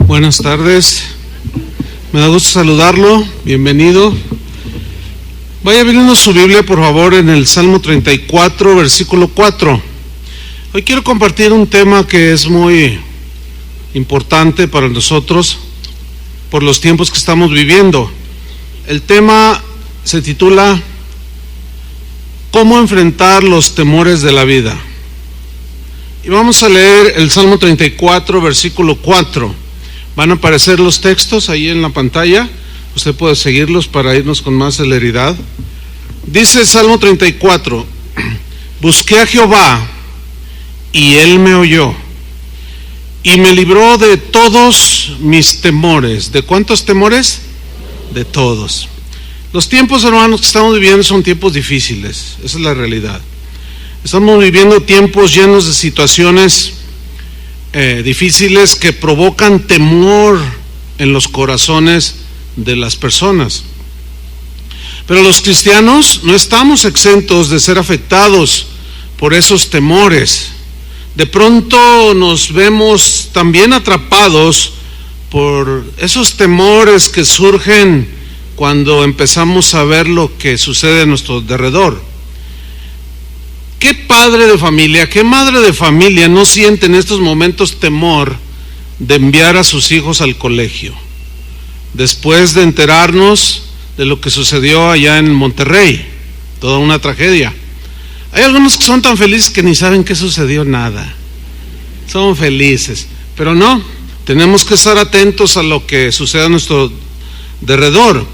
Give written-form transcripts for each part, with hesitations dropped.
Buenas tardes, me da gusto saludarlo, bienvenido. Vaya abriendo su Biblia por favor en el Salmo 34, versículo 4. Hoy quiero compartir un tema que es muy importante para nosotros por los tiempos que estamos viviendo. El tema se titula ¿Cómo enfrentar los temores de la vida? Y vamos a leer el Salmo 34, versículo 4. Van a aparecer los textos ahí en la pantalla. Usted puede seguirlos para irnos con más celeridad. Dice el Salmo 34: Busqué a Jehová, y Él me oyó, y me libró de todos mis temores. ¿De cuántos temores? De todos. Los tiempos, hermanos, que estamos viviendo son tiempos difíciles. Esa es la realidad. Estamos viviendo tiempos llenos de situaciones difíciles que provocan temor en los corazones de las personas. Pero los cristianos no estamos exentos de ser afectados por esos temores. De pronto nos vemos también atrapados por esos temores que surgen cuando empezamos a ver lo que sucede a nuestro alrededor. ¿Qué padre de familia, qué madre de familia no siente en estos momentos temor de enviar a sus hijos al colegio? Después de enterarnos de lo que sucedió allá en Monterrey, toda una tragedia. Hay algunos que son tan felices que ni saben qué sucedió, nada. Son felices, pero no, tenemos que estar atentos a lo que sucede a nuestro alrededor.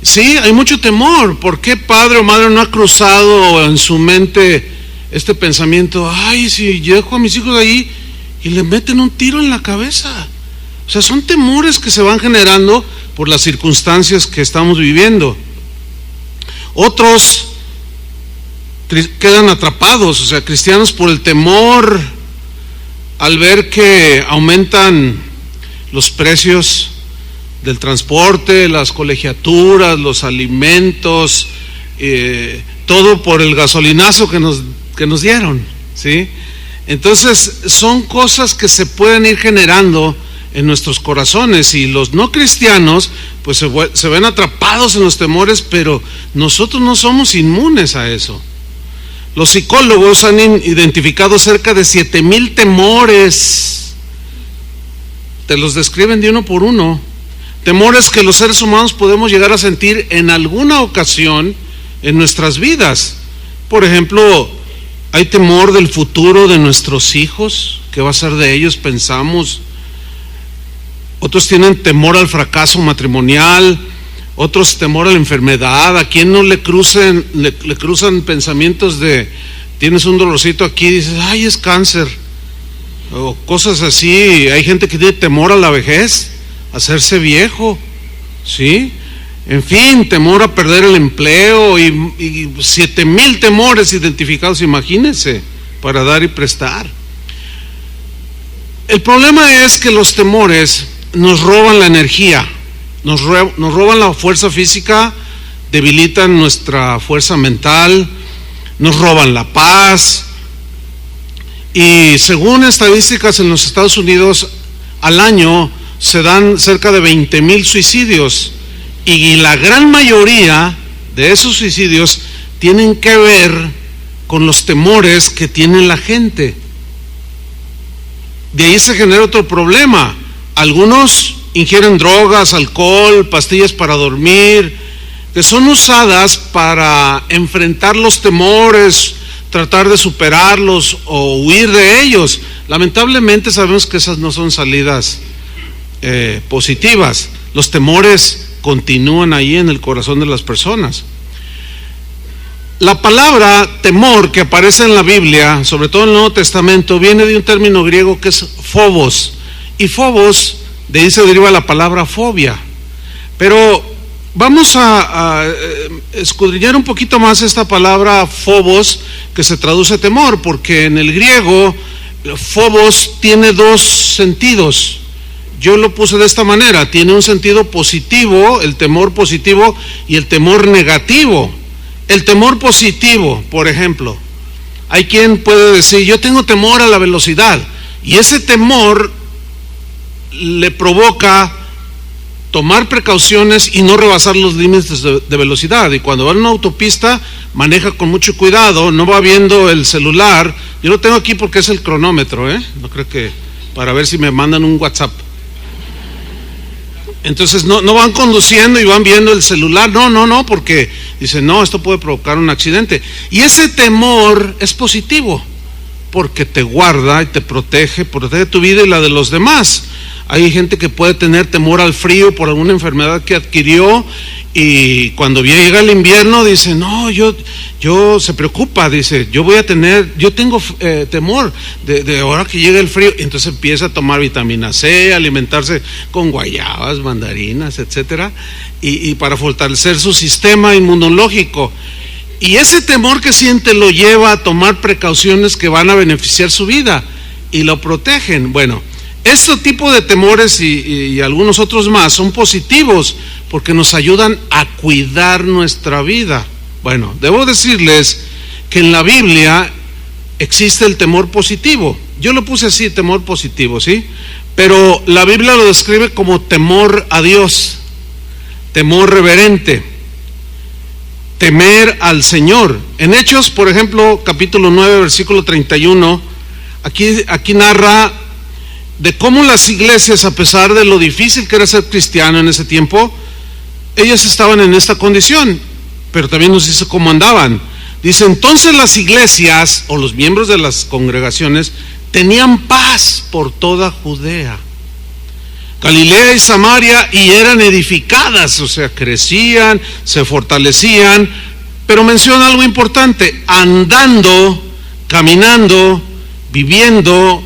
Sí, hay mucho temor. ¿Por qué padre o madre no ha cruzado en su mente este pensamiento? Ay, si dejo a mis hijos ahí y le meten un tiro en la cabeza. O sea, son temores que se van generando por las circunstancias que estamos viviendo. Otros quedan atrapados, o sea, cristianos, por el temor al ver que aumentan los precios del transporte, las colegiaturas, los alimentos, todo por el gasolinazo que nos dieron, ¿sí? Entonces son cosas que se pueden ir generando en nuestros corazones, y los no cristianos pues se ven atrapados en los temores, pero nosotros no somos inmunes a eso. Los psicólogos han identificado cerca de 7,000 temores. Te los describen de uno por uno. Temores que los seres humanos podemos llegar a sentir en alguna ocasión en nuestras vidas. Por ejemplo, hay temor del futuro de nuestros hijos, ¿qué va a ser de ellos? Pensamos. Otros tienen temor al fracaso matrimonial, otros temor a la enfermedad. ¿A quién no le cruzan pensamientos de tienes un dolorcito aquí y dices, ay, es cáncer? O cosas así. Hay gente que tiene temor a la vejez, a hacerse viejo, ¿sí? En fin, temor a perder el empleo y 7,000 temores identificados, imagínense, para dar y prestar. El problema es que los temores nos roban la energía, nos roban la fuerza física, debilitan nuestra fuerza mental, nos roban la paz. Y según estadísticas en los Estados Unidos, al año se dan cerca de 20,000 suicidios, y la gran mayoría de esos suicidios tienen que ver con los temores que tiene la gente. De ahí se genera otro problema. Algunos ingieren drogas, alcohol, pastillas para dormir, que son usadas para enfrentar los temores, tratar de superarlos o huir de ellos. Lamentablemente sabemos que esas no son salidas positivas. Los temores continúan ahí en el corazón de las personas. La palabra temor que aparece en la Biblia, sobre todo en el Nuevo Testamento, viene de un término griego que es phobos, y phobos, de ahí se deriva la palabra fobia. Pero vamos a escudriñar un poquito más esta palabra phobos, que se traduce temor, porque en el griego phobos tiene dos sentidos. Yo lo puse de esta manera: tiene un sentido positivo, el temor positivo, y el temor negativo. El temor positivo, por ejemplo, hay quien puede decir, yo tengo temor a la velocidad, y ese temor le provoca tomar precauciones y no rebasar los límites de velocidad. Y cuando va en una autopista, maneja con mucho cuidado, no va viendo el celular. Yo lo tengo aquí porque es el cronómetro, no creo que para ver si me mandan un WhatsApp. Entonces no van conduciendo y van viendo el celular, no, porque dicen, no, esto puede provocar un accidente. Y ese temor es positivo, porque te guarda y te protege tu vida y la de los demás. Hay gente que puede tener temor al frío por alguna enfermedad que adquirió, y cuando llega el invierno dice, no, yo se preocupa, dice, yo tengo temor de ahora que llega el frío. Entonces empieza a tomar vitamina C, alimentarse con guayabas, mandarinas, etcétera, y para fortalecer su sistema inmunológico. Y ese temor que siente lo lleva a tomar precauciones que van a beneficiar su vida y lo protegen. Bueno, este tipo de temores y algunos otros más son positivos porque nos ayudan a cuidar nuestra vida. Bueno, debo decirles que en la Biblia existe el temor positivo. Yo lo puse así, temor positivo, ¿sí? Pero la Biblia lo describe como temor a Dios, temor reverente, temer al Señor. En Hechos, por ejemplo, capítulo 9, versículo 31, aquí narra de cómo las iglesias, a pesar de lo difícil que era ser cristiano en ese tiempo, ellas estaban en esta condición, pero también nos dice cómo andaban. Dice, entonces las iglesias o los miembros de las congregaciones tenían paz por toda Judea, Galilea y Samaria, y eran edificadas, o sea, crecían, se fortalecían. Pero menciona algo importante: andando, caminando, viviendo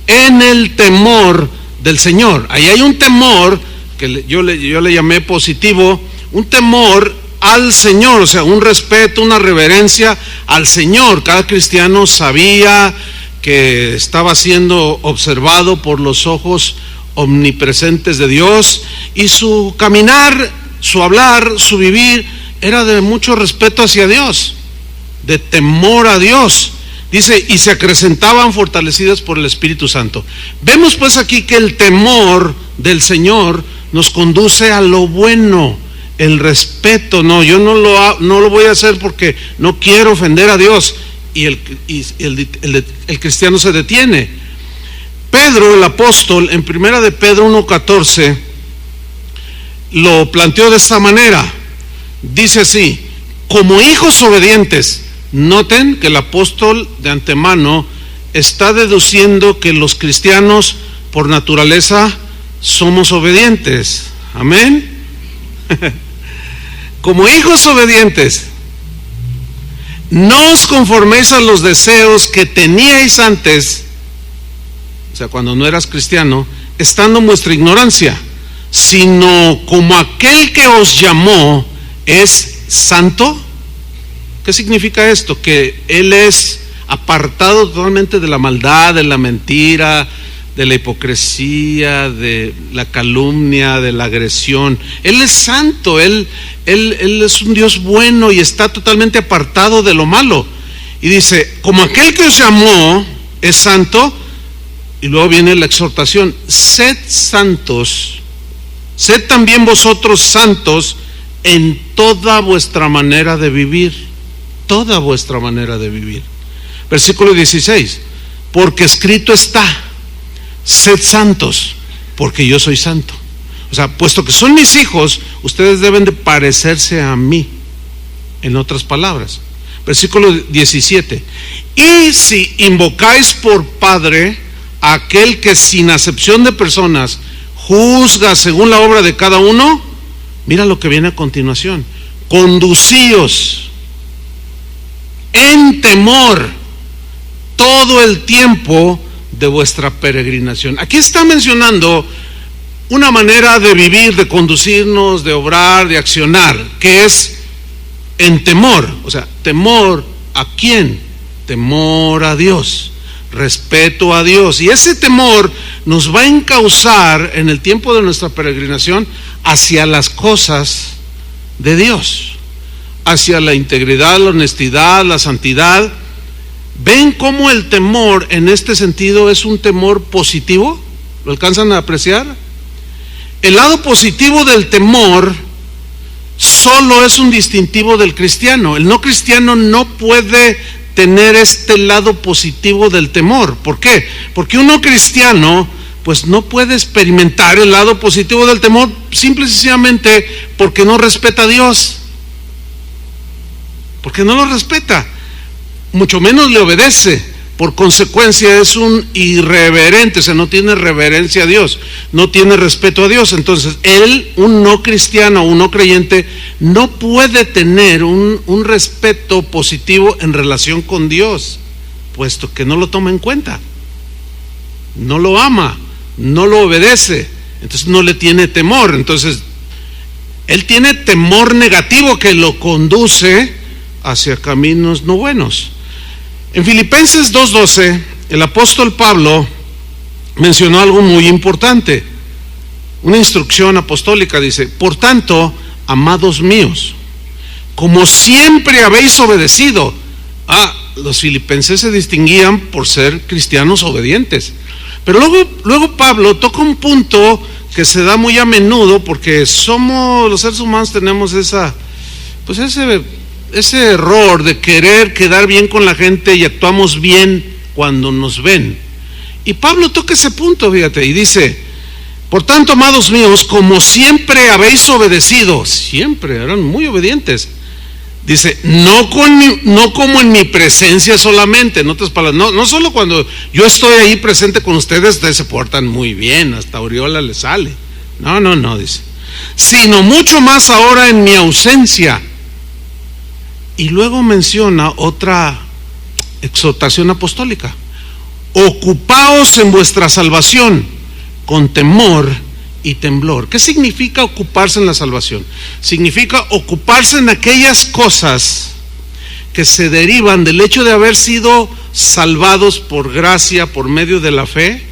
en el temor del Señor. Ahí hay un temor que yo le llamé positivo, un temor al Señor, o sea, un respeto, una reverencia al Señor. Cada cristiano sabía que estaba siendo observado por los ojos omnipresentes de Dios, y su caminar, su hablar, su vivir era de mucho respeto hacia Dios, de temor a Dios. Dice, y se acrecentaban fortalecidas por el Espíritu Santo. Vemos pues aquí que el temor del Señor nos conduce a lo bueno, el respeto. No, yo no lo voy a hacer porque no quiero ofender a Dios, y el cristiano se detiene. Pedro, el apóstol, en primera de Pedro 1:14, lo planteó de esta manera. Dice así: como hijos obedientes. Noten que el apóstol de antemano está deduciendo que los cristianos por naturaleza somos obedientes. Amén. Como hijos obedientes, no os conforméis a los deseos que teníais antes, o sea, cuando no eras cristiano, estando en vuestra ignorancia, sino como aquel que os llamó es santo. ¿Qué significa esto? Que Él es apartado totalmente de la maldad, de la mentira, de la hipocresía, de la calumnia, de la agresión. Él es santo, Él es un Dios bueno y está totalmente apartado de lo malo. Y dice, como aquel que os llamó es santo, y luego viene la exhortación: sed santos, sed también vosotros santos en toda vuestra manera de vivir. Toda vuestra manera de vivir. Versículo 16: porque escrito está, sed santos, porque yo soy santo. O sea, puesto que son mis hijos, ustedes deben de parecerse a mí. En otras palabras, versículo 17: y si invocáis por Padre a aquel que sin acepción de personas juzga según la obra de cada uno, mira lo que viene a continuación: conducíos en temor todo el tiempo de vuestra peregrinación. Aquí está mencionando una manera de vivir, de conducirnos, de obrar, de accionar, que es en temor. O sea, temor ¿a quién? Temor a Dios, respeto a Dios. Y ese temor nos va a encauzar en el tiempo de nuestra peregrinación hacia las cosas de Dios, hacia la integridad, la honestidad, la santidad. ¿Ven cómo el temor en este sentido es un temor positivo? ¿Lo alcanzan a apreciar? El lado positivo del temor solo es un distintivo del cristiano. El no cristiano no puede tener este lado positivo del temor. ¿Por qué? Porque un no cristiano pues no puede experimentar el lado positivo del temor simple y sencillamente porque no respeta a Dios. Porque no lo respeta, mucho menos le obedece. Por consecuencia es un irreverente, o sea, no tiene reverencia a Dios, no tiene respeto a Dios. Entonces, él, un no cristiano, un no creyente, no puede tener un respeto positivo en relación con Dios, puesto que no lo toma en cuenta, no lo ama, no lo obedece, entonces no le tiene temor. Entonces, él tiene temor negativo que lo conduce hacia caminos no buenos. En Filipenses 2:12, el apóstol Pablo mencionó algo muy importante, una instrucción apostólica. Dice: por tanto, amados míos, como siempre habéis obedecido. Los filipenses se distinguían por ser cristianos obedientes. Pero luego Pablo toca un punto que se da muy a menudo, porque los seres humanos tenemos ese error de querer quedar bien con la gente y actuamos bien cuando nos ven. Y Pablo toca ese punto, fíjate, y dice: por tanto, amados míos, como siempre habéis obedecido. Siempre, eran muy obedientes. Dice: no como en mi presencia solamente. En otras palabras, no solo cuando yo estoy ahí presente con ustedes se portan muy bien, hasta aureola les sale. No, dice, sino mucho más ahora en mi ausencia. Y luego menciona otra exhortación apostólica: ocupaos en vuestra salvación con temor y temblor. ¿Qué significa ocuparse en la salvación? Significa ocuparse en aquellas cosas que se derivan del hecho de haber sido salvados por gracia, por medio de la fe.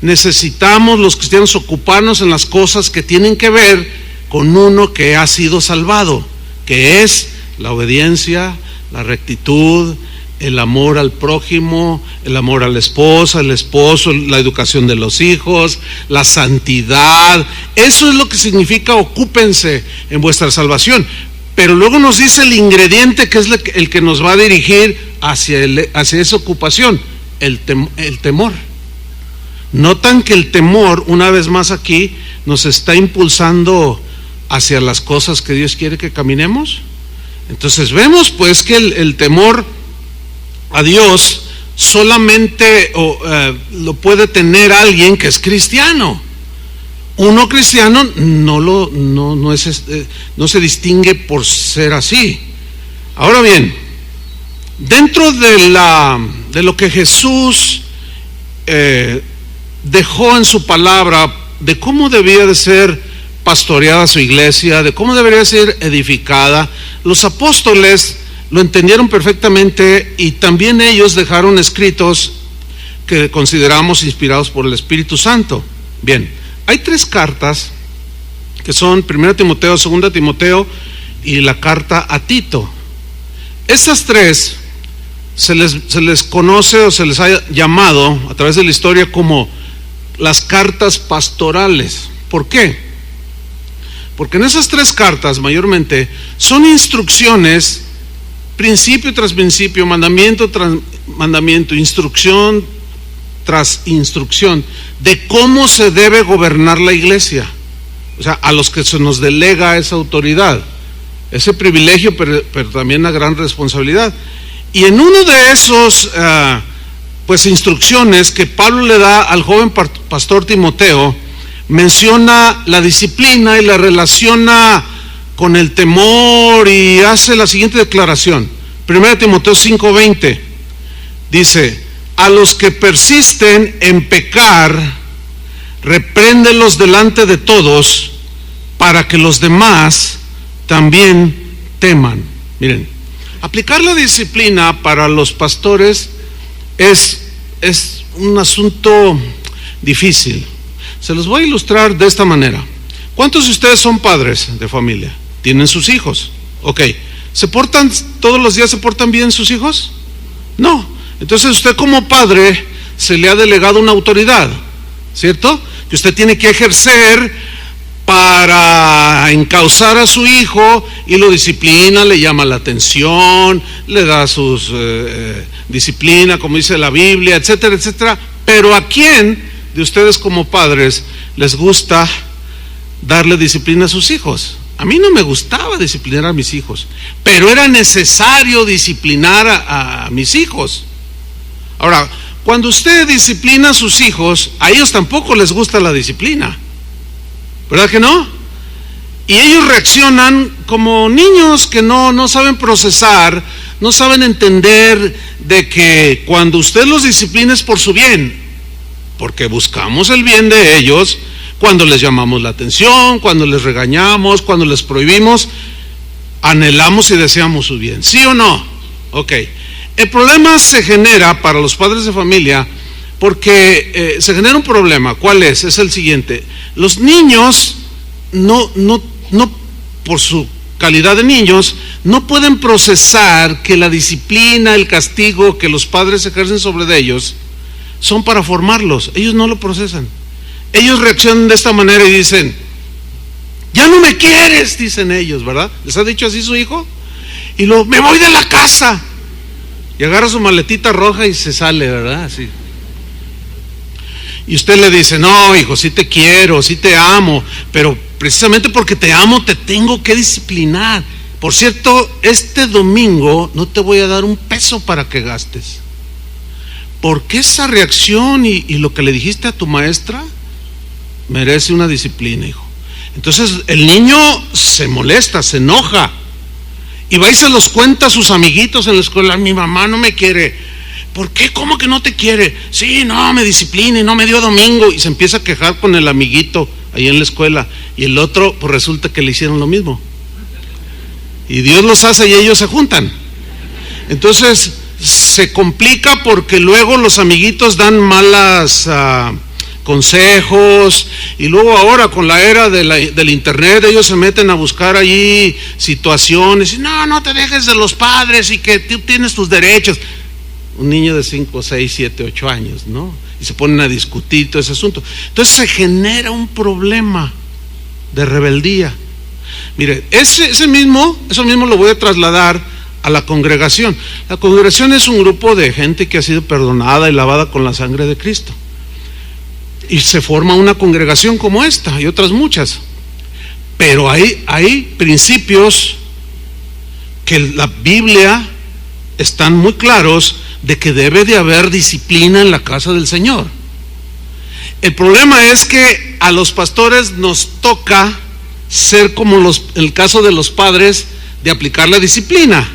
Necesitamos los cristianos ocuparnos en las cosas que tienen que ver con uno que ha sido salvado, que es la obediencia, la rectitud, el amor al prójimo, el amor a la esposa, al esposo, la educación de los hijos, la santidad. Eso es lo que significa ocúpense en vuestra salvación. Pero luego nos dice el ingrediente que es el que nos va a dirigir hacia esa ocupación: el temor. Notan que el temor, una vez más aquí, nos está impulsando hacia las cosas que Dios quiere que caminemos. Entonces vemos pues que el temor a Dios solamente lo puede tener alguien que es cristiano. Uno cristiano no se distingue por ser así. Ahora bien, dentro de lo que Jesús dejó en su palabra de cómo debía de ser pastoreada su iglesia, de cómo debería ser edificada, los apóstoles lo entendieron perfectamente, y también ellos dejaron escritos que consideramos inspirados por el Espíritu Santo. Bien, hay 3 cartas que son 1 Timoteo, 2 Timoteo y la carta a Tito. Estas 3 se les conoce o se les ha llamado a través de la historia como las cartas pastorales. ¿Por qué? Porque en esas 3 cartas mayormente son instrucciones, principio tras principio, mandamiento tras mandamiento, instrucción tras instrucción, de cómo se debe gobernar la iglesia. O sea, a los que se nos delega esa autoridad, ese privilegio, pero también una gran responsabilidad. Y en uno de esos instrucciones que Pablo le da al joven pastor Timoteo, menciona la disciplina y la relaciona con el temor, y hace la siguiente declaración. 1 Timoteo 5:20 dice: a los que persisten en pecar, repréndelos delante de todos, para que los demás también teman. Miren, aplicar la disciplina para los pastores es un asunto difícil. Se los voy a ilustrar de esta manera. ¿Cuántos de ustedes son padres de familia? ¿Tienen sus hijos? Ok. ¿Todos los días se portan bien sus hijos? No. Entonces usted como padre se le ha delegado una autoridad. ¿cierto? Que usted tiene que ejercer para encauzar a su hijo y lo disciplina, le llama la atención, le da sus disciplina, como dice la Biblia, etcétera, etcétera. Pero ¿a quién de ustedes como padres les gusta darle disciplina a sus hijos? A mí no me gustaba disciplinar a mis hijos, pero era necesario disciplinar a mis hijos. Ahora, cuando usted disciplina a sus hijos, a ellos tampoco les gusta la disciplina, ¿verdad que no? Y ellos reaccionan como niños que no saben procesar, no saben entender de que cuando usted los disciplina es por su bien, porque buscamos el bien de ellos. Cuando les llamamos la atención, cuando les regañamos, cuando les prohibimos, anhelamos y deseamos su bien, ¿sí o no? Ok. El problema se genera para los padres de familia porque se genera un problema. ¿Cuál es? Es el siguiente: los niños no por su calidad de niños no pueden procesar que la disciplina, el castigo que los padres ejercen sobre ellos son para formarlos. Ellos no lo procesan. Ellos reaccionan de esta manera y dicen: ya no me quieres, dicen ellos, ¿verdad? ¿Les ha dicho así su hijo? Y luego, me voy de la casa. Y agarra su maletita roja y se sale, ¿verdad? Así. Y usted le dice: no, hijo, sí te quiero, sí te amo, pero precisamente porque te amo te tengo que disciplinar. Por cierto, este domingo no te voy a dar un peso para que gastes. Porque esa reacción y lo que le dijiste a tu maestra merece una disciplina, hijo. Entonces el niño se molesta, se enoja y va y se los cuenta a sus amiguitos en la escuela: mi mamá no me quiere. ¿Por qué? ¿Cómo que no te quiere? Sí, no, me disciplina y no me dio domingo. Y se empieza a quejar con el amiguito ahí en la escuela. Y el otro, pues resulta que le hicieron lo mismo. Y Dios los hace y ellos se juntan. Entonces se complica porque luego los amiguitos dan malas consejos, y luego ahora con la era del internet ellos se meten a buscar allí situaciones y no te dejes de los padres y que tú tienes tus derechos. Un niño de 5, 6, 7, 8 años, ¿no? Y se ponen a discutir todo ese asunto. Entonces se genera un problema de rebeldía. Mire, eso mismo lo voy a trasladar a la congregación. La congregación es un grupo de gente que ha sido perdonada y lavada con la sangre de Cristo. Y se forma una congregación como esta y otras muchas. Pero hay principios que la Biblia están muy claros de que debe de haber disciplina en la casa del Señor. El problema es que a los pastores nos toca ser como en el caso de los padres, de aplicar la disciplina.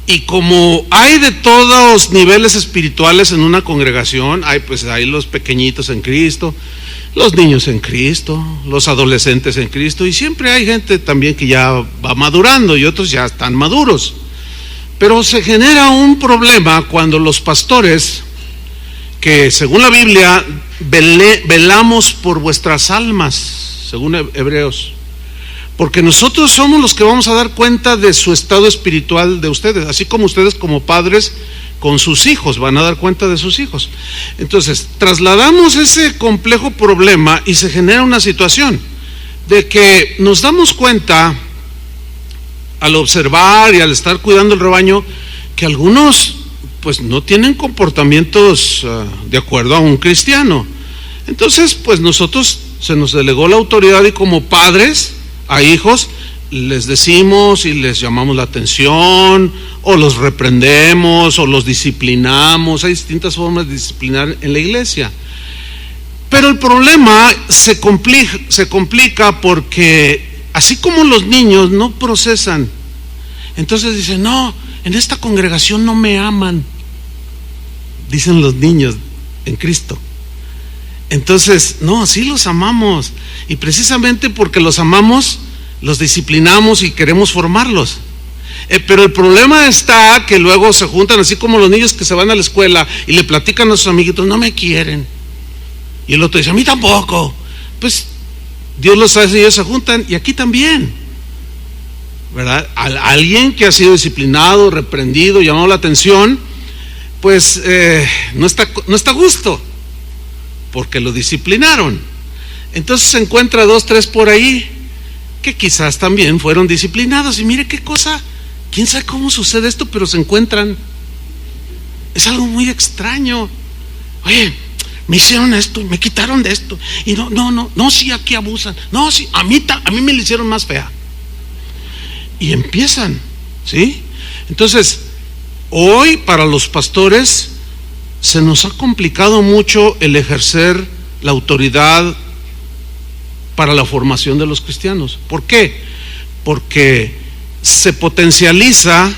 Y como hay de todos niveles espirituales en una congregación, hay los pequeñitos en Cristo, los niños en Cristo, los adolescentes en Cristo, y siempre hay gente también que ya va madurando y otros ya están maduros. Pero se genera un problema cuando los pastores, que según la Biblia velamos por vuestras almas, según Hebreos, porque nosotros somos los que vamos a dar cuenta de su estado espiritual de ustedes, así como ustedes como padres con sus hijos van a dar cuenta de sus hijos. Entonces trasladamos ese complejo problema y se genera una situación de que nos damos cuenta al observar y al estar cuidando el rebaño que algunos pues no tienen comportamientos de acuerdo a un cristiano. Entonces pues nosotros se nos delegó la autoridad y como padres a hijos les decimos y les llamamos la atención, o los reprendemos o los disciplinamos. Hay distintas formas de disciplinar en la iglesia, pero el problema se complica porque así como los niños no procesan, entonces dicen: no, en esta congregación no me aman, dicen los niños en Cristo. Entonces, no, sí los amamos, y precisamente porque los amamos, los disciplinamos y queremos formarlos. Pero el problema está que luego se juntan, así como los niños que se van a la escuela y le platican a sus amiguitos: no me quieren. Y el otro dice: a mí tampoco. Pues Dios los hace y ellos se juntan, y aquí también, ¿verdad? Alguien que ha sido disciplinado, reprendido, llamado la atención, pues no está a gusto. porque lo disciplinaron. Entonces se encuentra 2, 3 por ahí que quizás también fueron disciplinados, y mire qué cosa, quién sabe cómo sucede esto, pero se encuentran. Es algo muy extraño. Oye, me hicieron esto y me quitaron de esto, y no, sí, aquí abusan, no, sí, a mí me lo hicieron más fea, y empiezan, ¿sí? Entonces, hoy para los pastores se nos ha complicado mucho el ejercer la autoridad para la formación de los cristianos. ¿Por qué? Porque se potencializa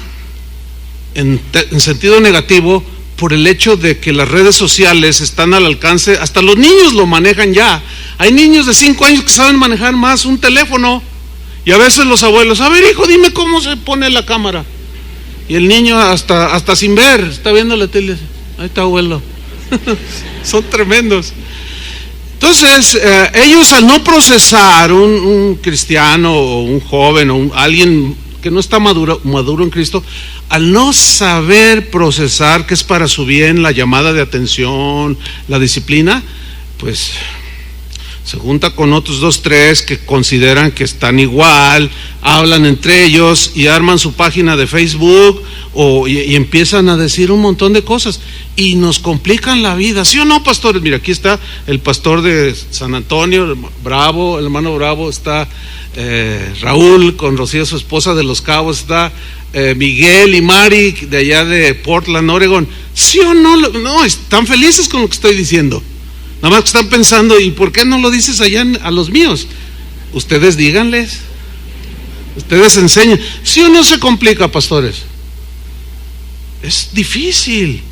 en sentido negativo por el hecho de que las redes sociales están al alcance, hasta los niños lo manejan ya. Hay niños de 5 años que saben manejar más un teléfono, y a veces los abuelos, a ver hijo, dime cómo se pone la cámara, y el niño hasta sin ver, está viendo la tele, ahí está abuelo. Son tremendos. Entonces, ellos al no procesar, un cristiano o un joven o alguien que no está maduro en Cristo, al no saber procesar que es para su bien la llamada de atención, la disciplina, pues se junta con otros 2, 3 que consideran que están igual, hablan entre ellos y arman su página de Facebook y empiezan a decir un montón de cosas y nos complican la vida. ¿Sí o no, pastores? Mira, aquí está el pastor de San Antonio, Bravo, el hermano Bravo, está Raúl con Rocío, su esposa, de Los Cabos, está Miguel y Mari de allá de Portland, Oregon. ¿Sí o no? No, están felices con lo que estoy diciendo. Nada más que están pensando, ¿y por qué no lo dices allá a los míos? Ustedes díganles, ustedes enseñen. ¿Sí o no se complica, pastores? Es difícil.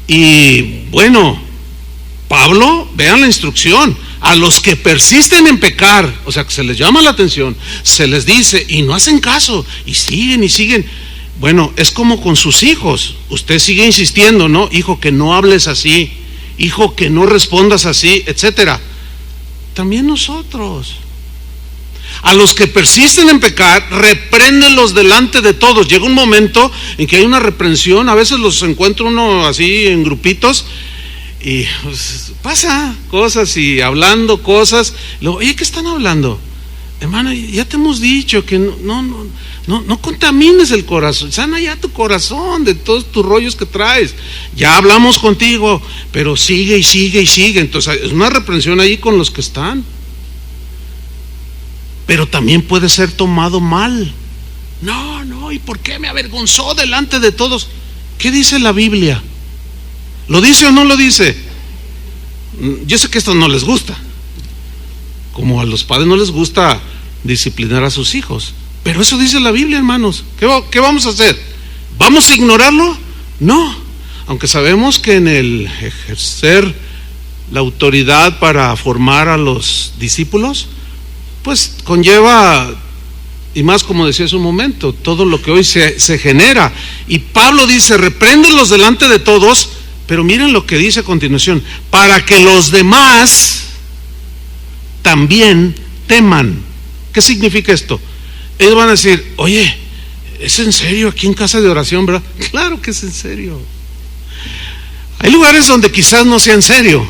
Y bueno, Pablo, vean la instrucción: a los que persisten en pecar, o sea que se les llama la atención, se les dice y no hacen caso, y siguen y siguen. Bueno, es como con sus hijos, usted sigue insistiendo, ¿no? Hijo, que no hables así, hijo, que no respondas así, etcétera. También nosotros, a los que persisten en pecar, repréndelos delante de todos. Llega un momento en que hay una reprensión, a veces los encuentra uno así en grupitos, y pues, pasa cosas y hablando cosas. Luego, oye, ¿qué están hablando? Hermano, ya te hemos dicho que no contamines el corazón, sana ya tu corazón de todos tus rollos que traes. Ya hablamos contigo, pero sigue y sigue y sigue. Entonces es una reprensión ahí con los que están. Pero también puede ser tomado mal. No, ¿y por qué me avergonzó delante de todos? ¿Qué dice la Biblia? ¿Lo dice o no lo dice? Yo sé que esto no les gusta, como a los padres no les gusta disciplinar a sus hijos, pero eso dice la Biblia, hermanos. ¿Qué vamos a hacer? ¿Vamos a ignorarlo? No, aunque sabemos que en el ejercer la autoridad para formar a los discípulos, pues conlleva, y más como decía hace un momento, todo lo que hoy se genera. Y Pablo dice, repréndelos delante de todos. Pero miren lo que dice a continuación: para que los demás también teman. ¿Qué significa esto? Ellos van a decir, oye, ¿es en serio aquí en casa de oración, verdad? Claro que es en serio. Hay lugares donde quizás no sea en serio.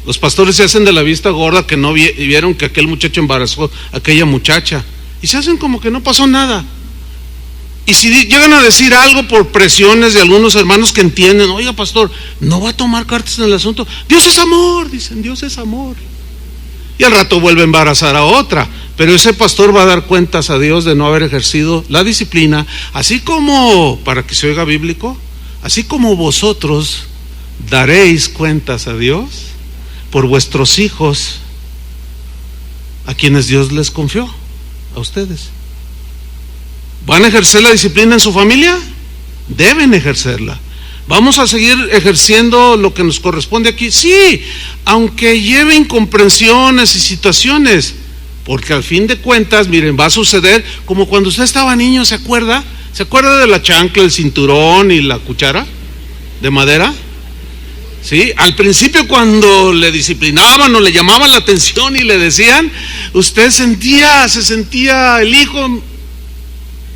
Los pastores se hacen de la vista gorda, que no vieron que aquel muchacho embarazó a aquella muchacha, y se hacen como que no pasó nada. Y si llegan a decir algo por presiones de algunos hermanos que entienden, oiga, pastor, no va a tomar cartas en el asunto. Dios es amor, dicen, Dios es amor. Y al rato vuelve a embarazar a otra. Pero ese pastor va a dar cuentas a Dios de no haber ejercido la disciplina, así como, para que se oiga bíblico, así como vosotros daréis cuentas a Dios por vuestros hijos, a quienes Dios les confió, a ustedes. ¿Van a ejercer la disciplina en su familia? Deben ejercerla. ¿Vamos a seguir ejerciendo lo que nos corresponde aquí? Sí, aunque lleve incomprensiones y situaciones, porque al fin de cuentas, miren, va a suceder como cuando usted estaba niño. ¿Se acuerda? ¿Se acuerda de la chancla, el cinturón y la cuchara de madera? Sí, al principio cuando le disciplinaban o le llamaban la atención y le decían, usted se sentía el hijo,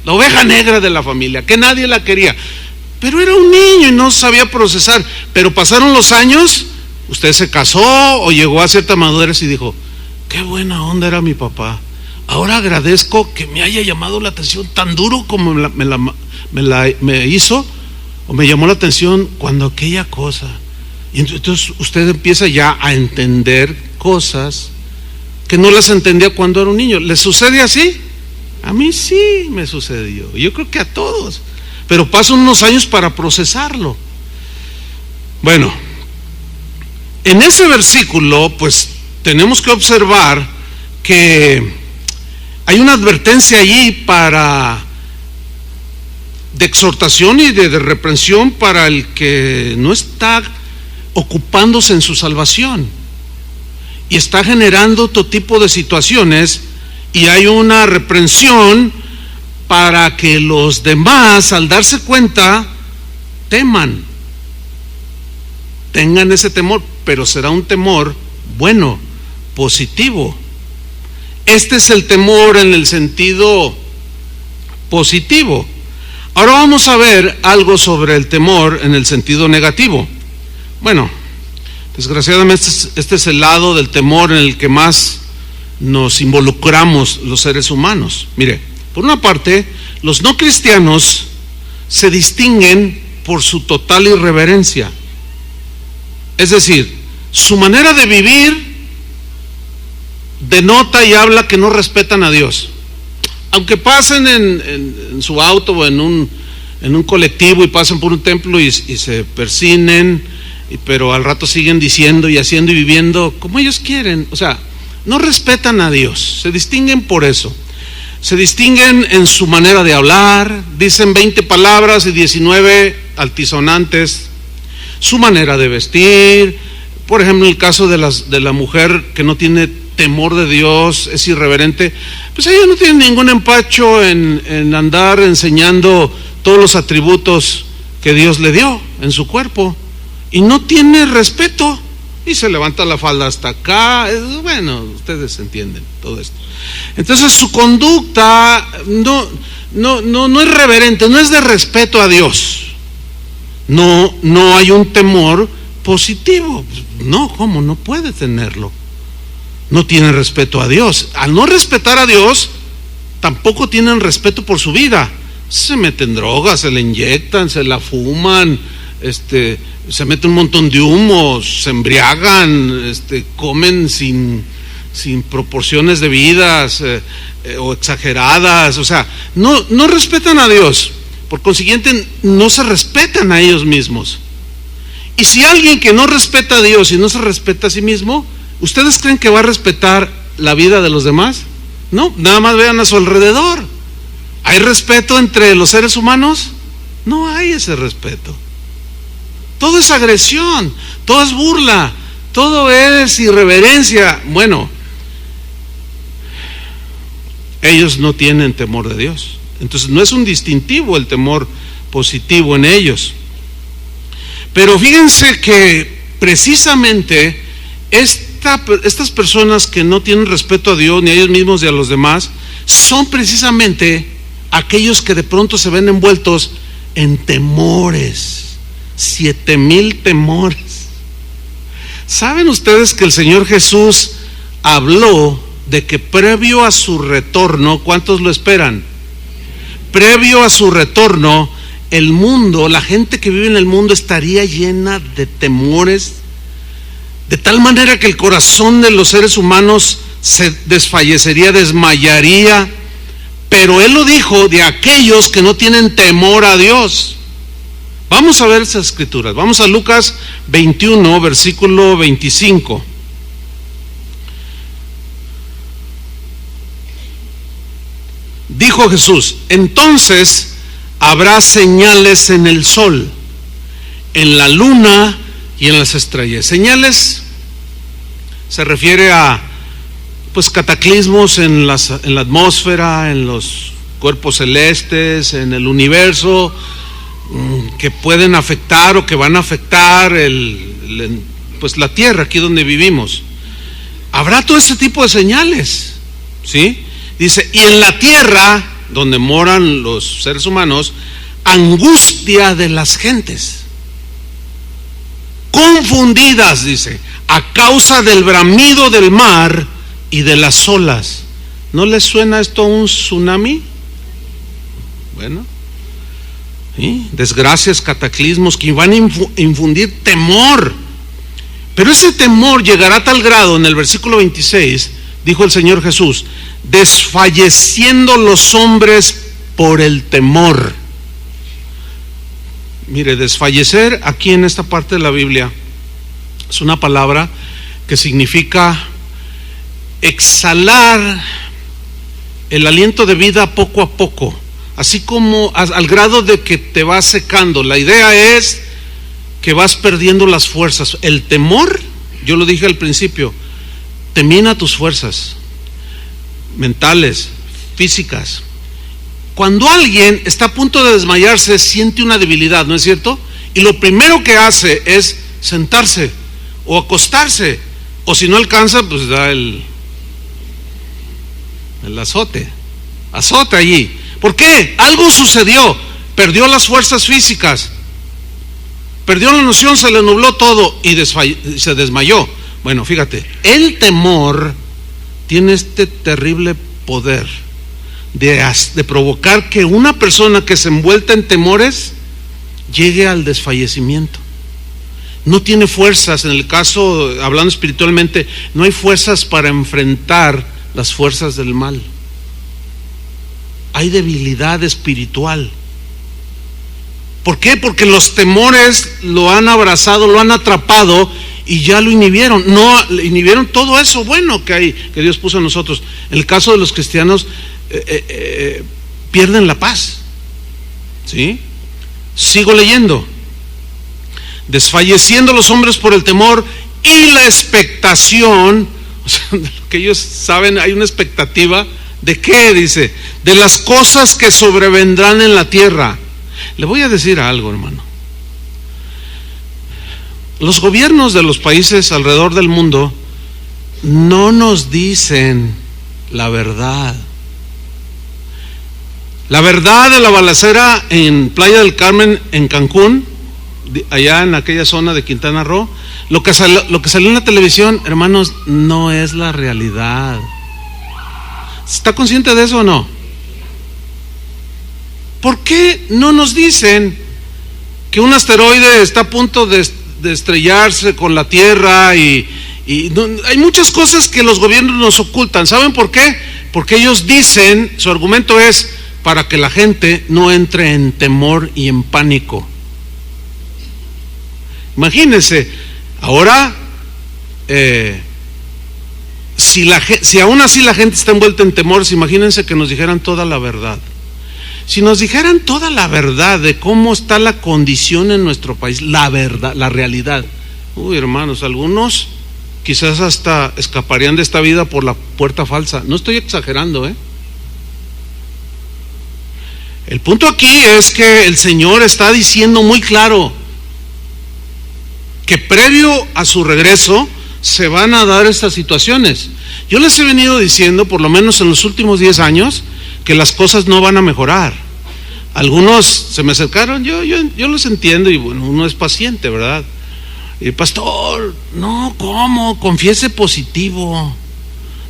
la oveja negra de la familia, que nadie la quería, pero era un niño y no sabía procesar. Pero pasaron los años Usted se casó o llegó a cierta madurez y dijo, qué buena onda era mi papá. Ahora agradezco que me haya llamado la atención tan duro como me hizo, o me llamó la atención cuando aquella cosa. Y entonces usted empieza ya a entender cosas que no las entendía cuando era un niño. ¿Le sucede así? A mí sí me sucedió. Yo creo que a todos. Pero pasan unos años para procesarlo. Bueno, en ese versículo, pues tenemos que observar que hay una advertencia allí de exhortación y de reprensión para el que no está ocupándose en su salvación y está generando otro tipo de situaciones, y hay una reprensión para que los demás, al darse cuenta, teman, tengan ese temor, pero será un temor bueno, positivo. Este es el temor en el sentido positivo. Ahora vamos a ver algo sobre el temor en el sentido negativo. Bueno, desgraciadamente este es el lado del temor en el que más nos involucramos los seres humanos. Mire, por una parte, los no cristianos se distinguen por su total irreverencia. Es decir, su manera de vivir denota y habla que no respetan a Dios. Aunque pasen en su auto o en un colectivo y pasen por un templo y se persinen, pero al rato siguen diciendo y haciendo y viviendo como ellos quieren. O sea, no respetan a Dios, se distinguen por eso. Se distinguen en su manera de hablar, dicen 20 palabras y 19 altisonantes. Su manera de vestir, por ejemplo, en el caso de la mujer que no tiene temor de Dios, es irreverente, pues ella no tiene ningún empacho en andar enseñando todos los atributos que Dios le dio en su cuerpo, y no tiene respeto, y se levanta la falda hasta acá. Bueno, ustedes entienden todo esto. Entonces su conducta no es reverente, no es de respeto a Dios. No hay un temor positivo. No, ¿cómo? No puede tenerlo. No tienen respeto a Dios. Al no respetar a Dios, tampoco tienen respeto por su vida. Se meten drogas, se la inyectan, se la fuman, se meten un montón de humos, se embriagan, comen sin proporciones debidas o exageradas. O sea, no respetan a Dios. Por consiguiente, no se respetan a ellos mismos. Y si alguien que no respeta a Dios y no se respeta a sí mismo, ¿ustedes creen que va a respetar la vida de los demás? No, nada más vean a su alrededor. ¿Hay respeto entre los seres humanos? No hay ese respeto. Todo es agresión, todo es burla, todo es irreverencia. Bueno, ellos no tienen temor de Dios. Entonces no es un distintivo el temor positivo en ellos. Pero fíjense que precisamente estas personas que no tienen respeto a Dios, ni a ellos mismos ni a los demás, son precisamente aquellos que de pronto se ven envueltos en temores. 7,000 temores. ¿Saben ustedes que el Señor Jesús habló de que previo a su retorno, ¿cuántos lo esperan? Previo a su retorno, el mundo, la gente que vive en el mundo estaría llena de temores, de tal manera que el corazón de los seres humanos se desfallecería, desmayaría. Pero Él lo dijo de aquellos que no tienen temor a Dios. Vamos a ver esas escrituras. Vamos a Lucas 21, versículo 25. Dijo Jesús: entonces habrá señales en el sol, en la luna y en las estrellas. Señales se refiere a cataclismos en la atmósfera, en los cuerpos celestes, en el universo, que pueden afectar o que van a afectar la tierra, aquí donde vivimos. Habrá todo ese tipo de señales, ¿sí? Dice, y en la tierra donde moran los seres humanos, angustia de las gentes, confundidas, dice, a causa del bramido del mar y de las olas. ¿No les suena esto a un tsunami? Bueno, ¿sí? Desgracias, cataclismos que van a infundir temor. Pero ese temor llegará a tal grado, en el versículo 26, dijo el Señor Jesús, desfalleciendo los hombres por el temor. Mire, desfallecer aquí en esta parte de la Biblia es una palabra que significa exhalar el aliento de vida poco a poco, así como al grado de que te vas secando. La idea es que vas perdiendo las fuerzas. El temor, yo lo dije al principio, te mina tus fuerzas mentales, físicas. Cuando alguien está a punto de desmayarse, siente una debilidad, ¿no es cierto? Y lo primero que hace es sentarse o acostarse, o si no alcanza, pues da el azote allí. ¿Por qué? Algo sucedió, perdió las fuerzas físicas, perdió la noción, se le nubló todo y se desmayó. Bueno, fíjate, el temor tiene este terrible poder de provocar que una persona que se envuelta en temores llegue al desfallecimiento. No tiene fuerzas, en el caso, hablando espiritualmente, no hay fuerzas para enfrentar las fuerzas del mal. Hay debilidad espiritual. ¿Por qué? Porque los temores lo han abrazado, lo han atrapado y ya lo inhibieron. No, inhibieron todo eso bueno que hay, que Dios puso en nosotros. En el caso de los cristianos, pierden la paz. ¿Sí? Sigo leyendo. Desfalleciendo los hombres por el temor y la expectación, o sea, de lo que ellos saben, hay una expectativa. ¿De qué? Dice, de las cosas que sobrevendrán en la tierra. Le voy a decir algo, hermano. Los gobiernos de los países alrededor del mundo no nos dicen la verdad. La verdad de la balacera en Playa del Carmen, en Cancún, allá en aquella zona de Quintana Roo, lo que salió en la televisión, hermanos, no es la realidad. ¿Está consciente de eso o no? ¿Por qué no nos dicen que un asteroide está a punto de estrellarse con la Tierra y no, hay muchas cosas que los gobiernos nos ocultan? ¿Saben por qué? Porque ellos dicen, su argumento es para que la gente no entre en temor y en pánico. Imagínense, ahora si aún así la gente está envuelta en temores, imagínense que nos dijeran toda la verdad. Si nos dijeran toda la verdad de cómo está la condición en nuestro país, la verdad, la realidad. Uy, hermanos, algunos quizás hasta escaparían de esta vida por la puerta falsa. No estoy exagerando, El punto aquí es que el Señor está diciendo muy claro que previo a su regreso se van a dar estas situaciones. Yo les he venido diciendo, por lo menos en los últimos 10 años, que las cosas no van a mejorar. Algunos se me acercaron, yo los entiendo y bueno, uno es paciente, ¿verdad? Y pastor, no, ¿cómo? Confiese positivo,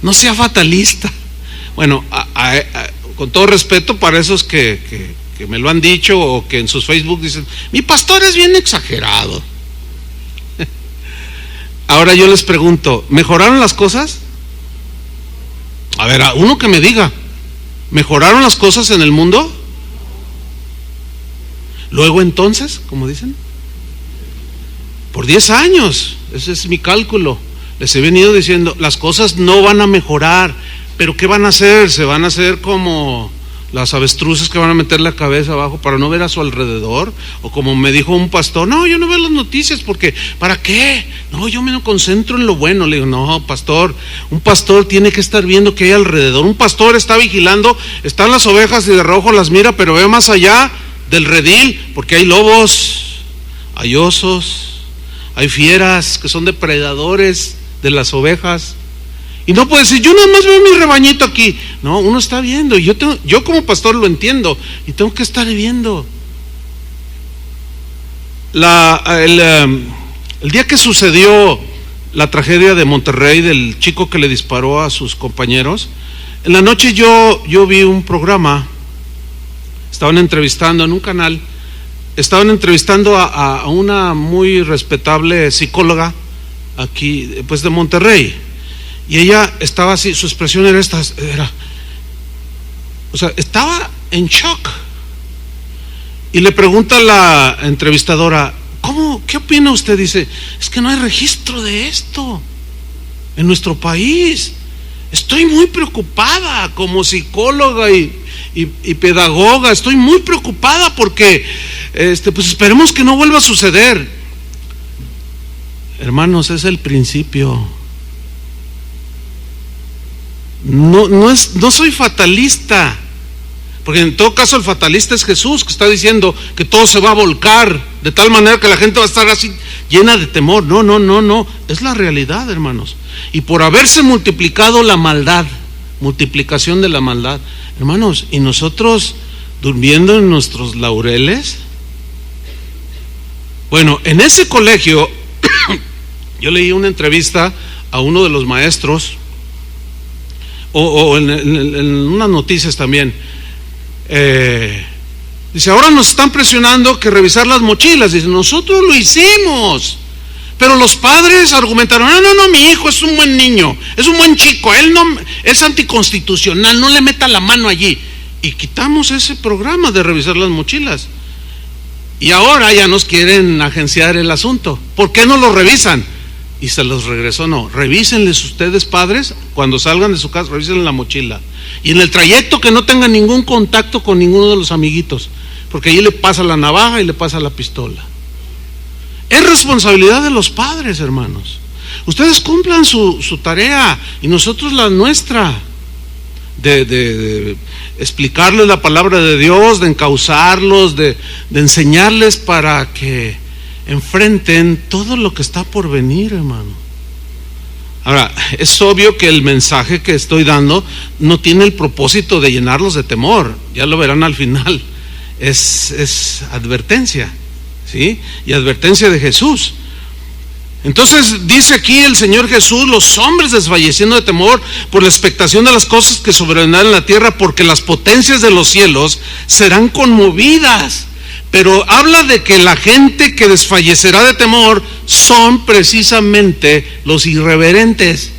no sea fatalista. Bueno, con todo respeto para esos que me lo han dicho o que en sus Facebook dicen, mi pastor es bien exagerado. Ahora yo les pregunto, ¿mejoraron las cosas? A ver, a uno que me diga, ¿mejoraron las cosas en el mundo? Luego entonces, como dicen, por 10 años, ese es mi cálculo, les he venido diciendo, las cosas no van a mejorar, pero ¿qué van a hacer? Se van a hacer como las avestruces que van a meter la cabeza abajo para no ver a su alrededor, o como me dijo un pastor, no, yo no veo las noticias porque, ¿para qué? No, yo me concentro en lo bueno. Le digo, no, pastor, un pastor tiene que estar viendo qué hay alrededor. Un pastor está vigilando, están las ovejas y de reojo las mira, pero ve más allá del redil, porque hay lobos, hay osos, hay fieras que son depredadores de las ovejas. Y no puede decir, yo nada más veo mi rebañito aquí. No, uno está viendo, y yo como pastor lo entiendo, y tengo que estar viendo. El día que sucedió la tragedia de Monterrey, del chico que le disparó a sus compañeros, en la noche yo vi un programa, estaban entrevistando en un canal, estaban entrevistando a una muy respetable psicóloga aquí, pues de Monterrey, y ella estaba así, su expresión era esta, o sea, estaba en shock, y le pregunta a la entrevistadora: ¿qué opina usted? Dice: es que no hay registro de esto en nuestro país. Estoy muy preocupada como psicóloga y pedagoga. Estoy muy preocupada porque pues esperemos que no vuelva a suceder. Hermanos, es el principio. No soy fatalista, porque en todo caso el fatalista es Jesús, que está diciendo que todo se va a volcar de tal manera que la gente va a estar así llena de temor. No, es la realidad, hermanos. Y por haberse multiplicado la maldad, multiplicación de la maldad, hermanos, y nosotros durmiendo en nuestros laureles. Bueno, en ese colegio yo leí una entrevista a uno de los maestros, o en unas noticias también. Dice: ahora nos están presionando que revisar las mochilas. Dice: nosotros lo hicimos, pero los padres argumentaron: no, mi hijo es un buen niño, es un buen chico, él no es anticonstitucional, no le meta la mano allí. Y quitamos ese programa de revisar las mochilas, y ahora ya nos quieren agenciar el asunto. ¿Por qué no lo revisan? Y se los regresó. No, revísenles ustedes, padres, cuando salgan de su casa, revisen la mochila, y en el trayecto que no tengan ningún contacto con ninguno de los amiguitos, porque ahí le pasa la navaja y le pasa la pistola. Es responsabilidad de los padres, hermanos. Ustedes cumplan su tarea y nosotros la nuestra, de explicarles la palabra de Dios, de encauzarlos, de enseñarles para que enfrenten todo lo que está por venir, hermano. Ahora, es obvio que el mensaje que estoy dando no tiene el propósito de llenarlos de temor, ya lo verán al final. Es advertencia, ¿sí? Y advertencia de Jesús. Entonces dice aquí el Señor Jesús: los hombres desfalleciendo de temor por la expectación de las cosas que sobrevendrán en la tierra, porque las potencias de los cielos serán conmovidas. Pero habla de que la gente que desfallecerá de temor son precisamente los irreverentes,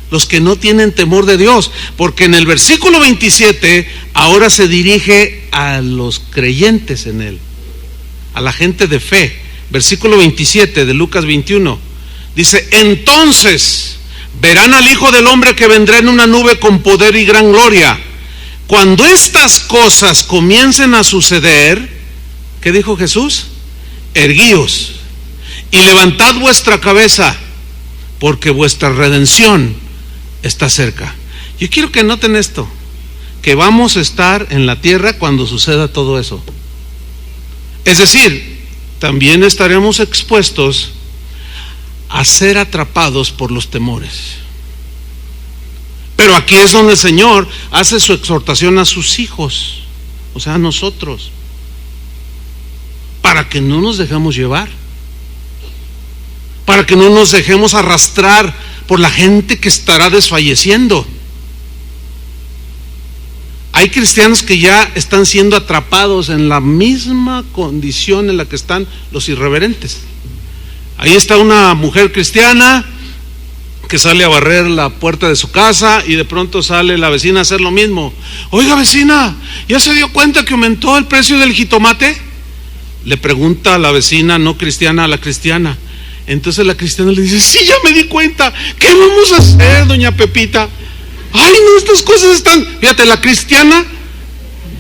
los que no tienen temor de Dios, porque en el versículo 27 ahora se dirige a los creyentes en Él, a la gente de fe. Versículo 27 de Lucas 21 dice: entonces verán al Hijo del Hombre que vendrá en una nube con poder y gran gloria. Cuando estas cosas comiencen a suceder, ¿qué dijo Jesús? Erguíos y levantad vuestra cabeza, porque vuestra redención está cerca. Yo quiero que noten esto, que vamos a estar en la tierra cuando suceda todo eso. Es decir, también estaremos expuestos a ser atrapados por los temores. Pero aquí es donde el Señor hace su exhortación a sus hijos, o sea, a nosotros, para que no nos dejemos llevar, para que no nos dejemos arrastrar por la gente que estará desfalleciendo. Hay cristianos que ya están siendo atrapados en la misma condición en la que están los irreverentes. Ahí está una mujer cristiana que sale a barrer la puerta de su casa y de pronto sale la vecina a hacer lo mismo. Oiga, vecina, ¿ya se dio cuenta que aumentó el precio del jitomate? Le pregunta a la vecina no cristiana a la cristiana. Entonces la cristiana le dice: sí, ya me di cuenta. ¿Qué vamos a hacer, doña Pepita? Ay, no, estas cosas están... Fíjate, la cristiana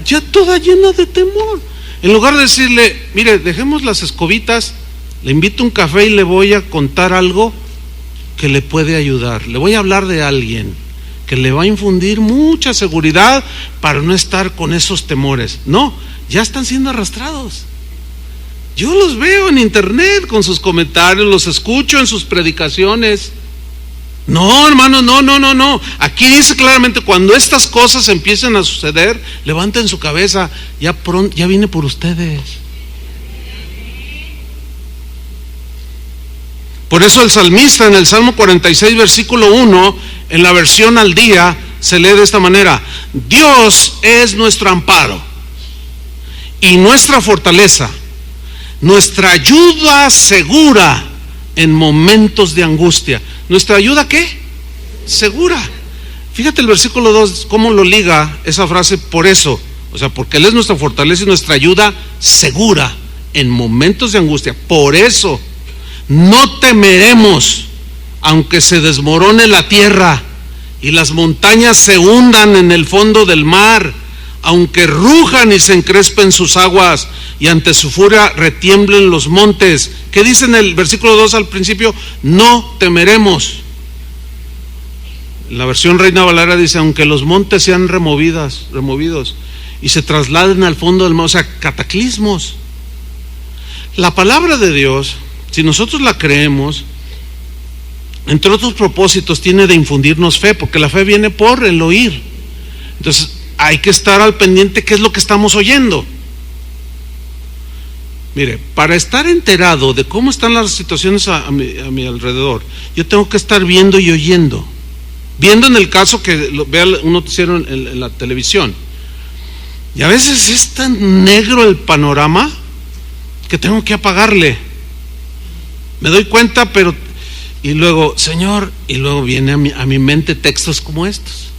ya toda llena de temor. En lugar de decirle: mire, dejemos las escobitas, le invito un café y le voy a contar algo que le puede ayudar. Le voy a hablar de alguien que le va a infundir mucha seguridad para no estar con esos temores. No, ya están siendo arrastrados. Yo los veo en internet con sus comentarios, los escucho en sus predicaciones. No, hermano, no. Aquí dice claramente: cuando estas cosas empiecen a suceder, levanten su cabeza, ya pronto, ya vine por ustedes. Por eso el salmista en el Salmo 46, versículo 1, en la versión al día, se lee de esta manera: Dios es nuestro amparo y nuestra fortaleza, nuestra ayuda segura en momentos de angustia. ¿Nuestra ayuda qué? Segura. Fíjate el versículo 2, cómo lo liga esa frase, por eso. O sea, porque Él es nuestra fortaleza y nuestra ayuda segura en momentos de angustia. Por eso, no temeremos, aunque se desmorone la tierra y las montañas se hundan en el fondo del mar, aunque rujan y se encrespen sus aguas y ante su furia retiemblen los montes. ¿Qué dice en el versículo 2 al principio? No temeremos. La versión Reina Valera dice: aunque los montes sean removidos y se trasladen al fondo del mar, o sea, cataclismos. La palabra de Dios, si nosotros la creemos, entre otros propósitos, tiene de infundirnos fe, porque la fe viene por el oír. Entonces hay que estar al pendiente qué es lo que estamos oyendo. Mire, para estar enterado de cómo están las situaciones a mi alrededor, yo tengo que estar viendo y oyendo. Viendo en el caso que vea un noticiero en la televisión, y a veces es tan negro el panorama que tengo que apagarle. Me doy cuenta, pero y luego, Señor, y luego viene a mi mente textos como estos.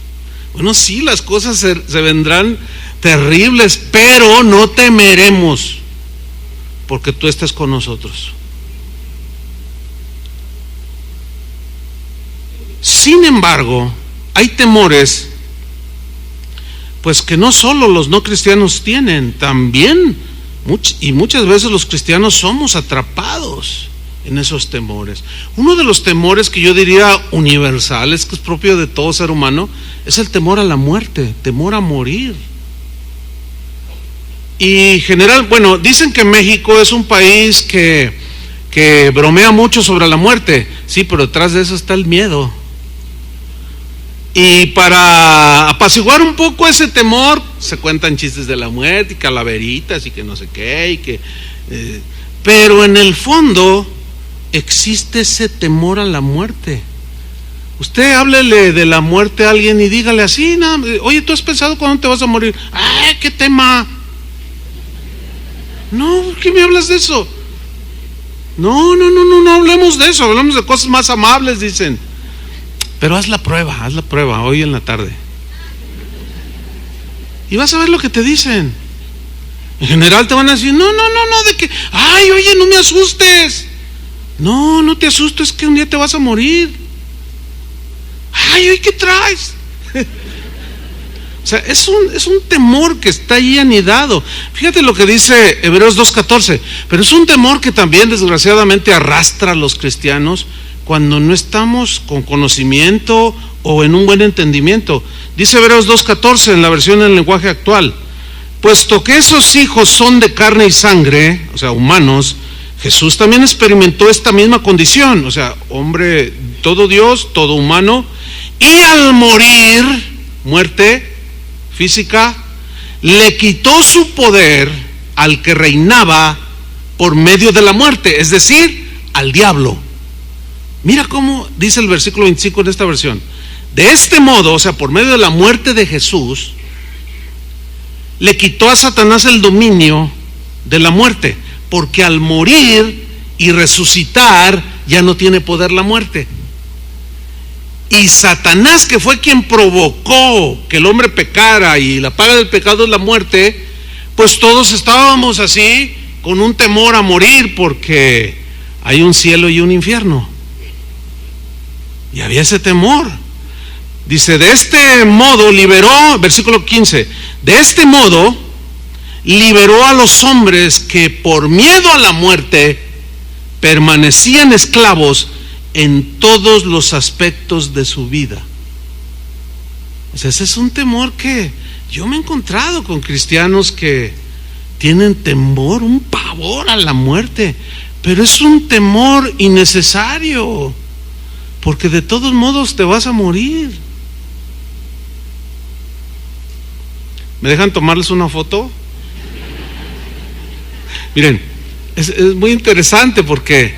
Bueno, sí, las cosas se vendrán terribles, pero no temeremos, porque tú estás con nosotros. Sin embargo, hay temores, pues que no solo los no cristianos tienen, también y muchas veces los cristianos somos atrapados en esos temores. Uno de los temores que yo diría universales, que es propio de todo ser humano, es el temor a la muerte, temor a morir. Y bueno, dicen que México es un país que bromea mucho sobre la muerte. Sí, pero detrás de eso está el miedo. Y para apaciguar un poco ese temor, se cuentan chistes de la muerte y calaveritas y que no sé qué, pero en el fondo existe ese temor a la muerte. Usted háblele de la muerte a alguien y dígale así: oye, ¿tú has pensado cuándo te vas a morir? ¡Ay, qué tema! No, ¿por qué me hablas de eso? No hablemos de eso, hablamos de cosas más amables, dicen. Pero haz la prueba hoy en la tarde y vas a ver lo que te dicen. En general te van a decir: no, de que, ay, oye, no me asustes. No te asustes, que un día te vas a morir. Ay, oye, ¿qué traes? O sea, es un temor que está ahí anidado. Fíjate lo que dice Hebreos 2:14. Pero es un temor que también desgraciadamente arrastra a los cristianos cuando no estamos con conocimiento o en un buen entendimiento. Dice Hebreos 2:14 en la versión del lenguaje actual: puesto que esos hijos son de carne y sangre, o sea, humanos, Jesús también experimentó esta misma condición, o sea, hombre, todo Dios, todo humano, y al morir, muerte física, le quitó su poder al que reinaba por medio de la muerte, es decir, al diablo. Mira cómo dice el versículo 25 en esta versión: de este modo, o sea, por medio de la muerte de Jesús, le quitó a Satanás el dominio de la muerte, porque al morir y resucitar ya no tiene poder la muerte. Y Satanás, que fue quien provocó que el hombre pecara y la paga del pecado es la muerte, pues todos estábamos así con un temor a morir, porque hay un cielo y un infierno. Y había ese temor. Dice: de este modo liberó, versículo 15, de este modo liberó a los hombres que por miedo a la muerte permanecían esclavos en todos los aspectos de su vida. O sea, ese es un temor que yo me he encontrado con cristianos que tienen temor, un pavor a la muerte, pero es un temor innecesario, porque de todos modos te vas a morir. ¿Me dejan tomarles una foto? Miren, es muy interesante porque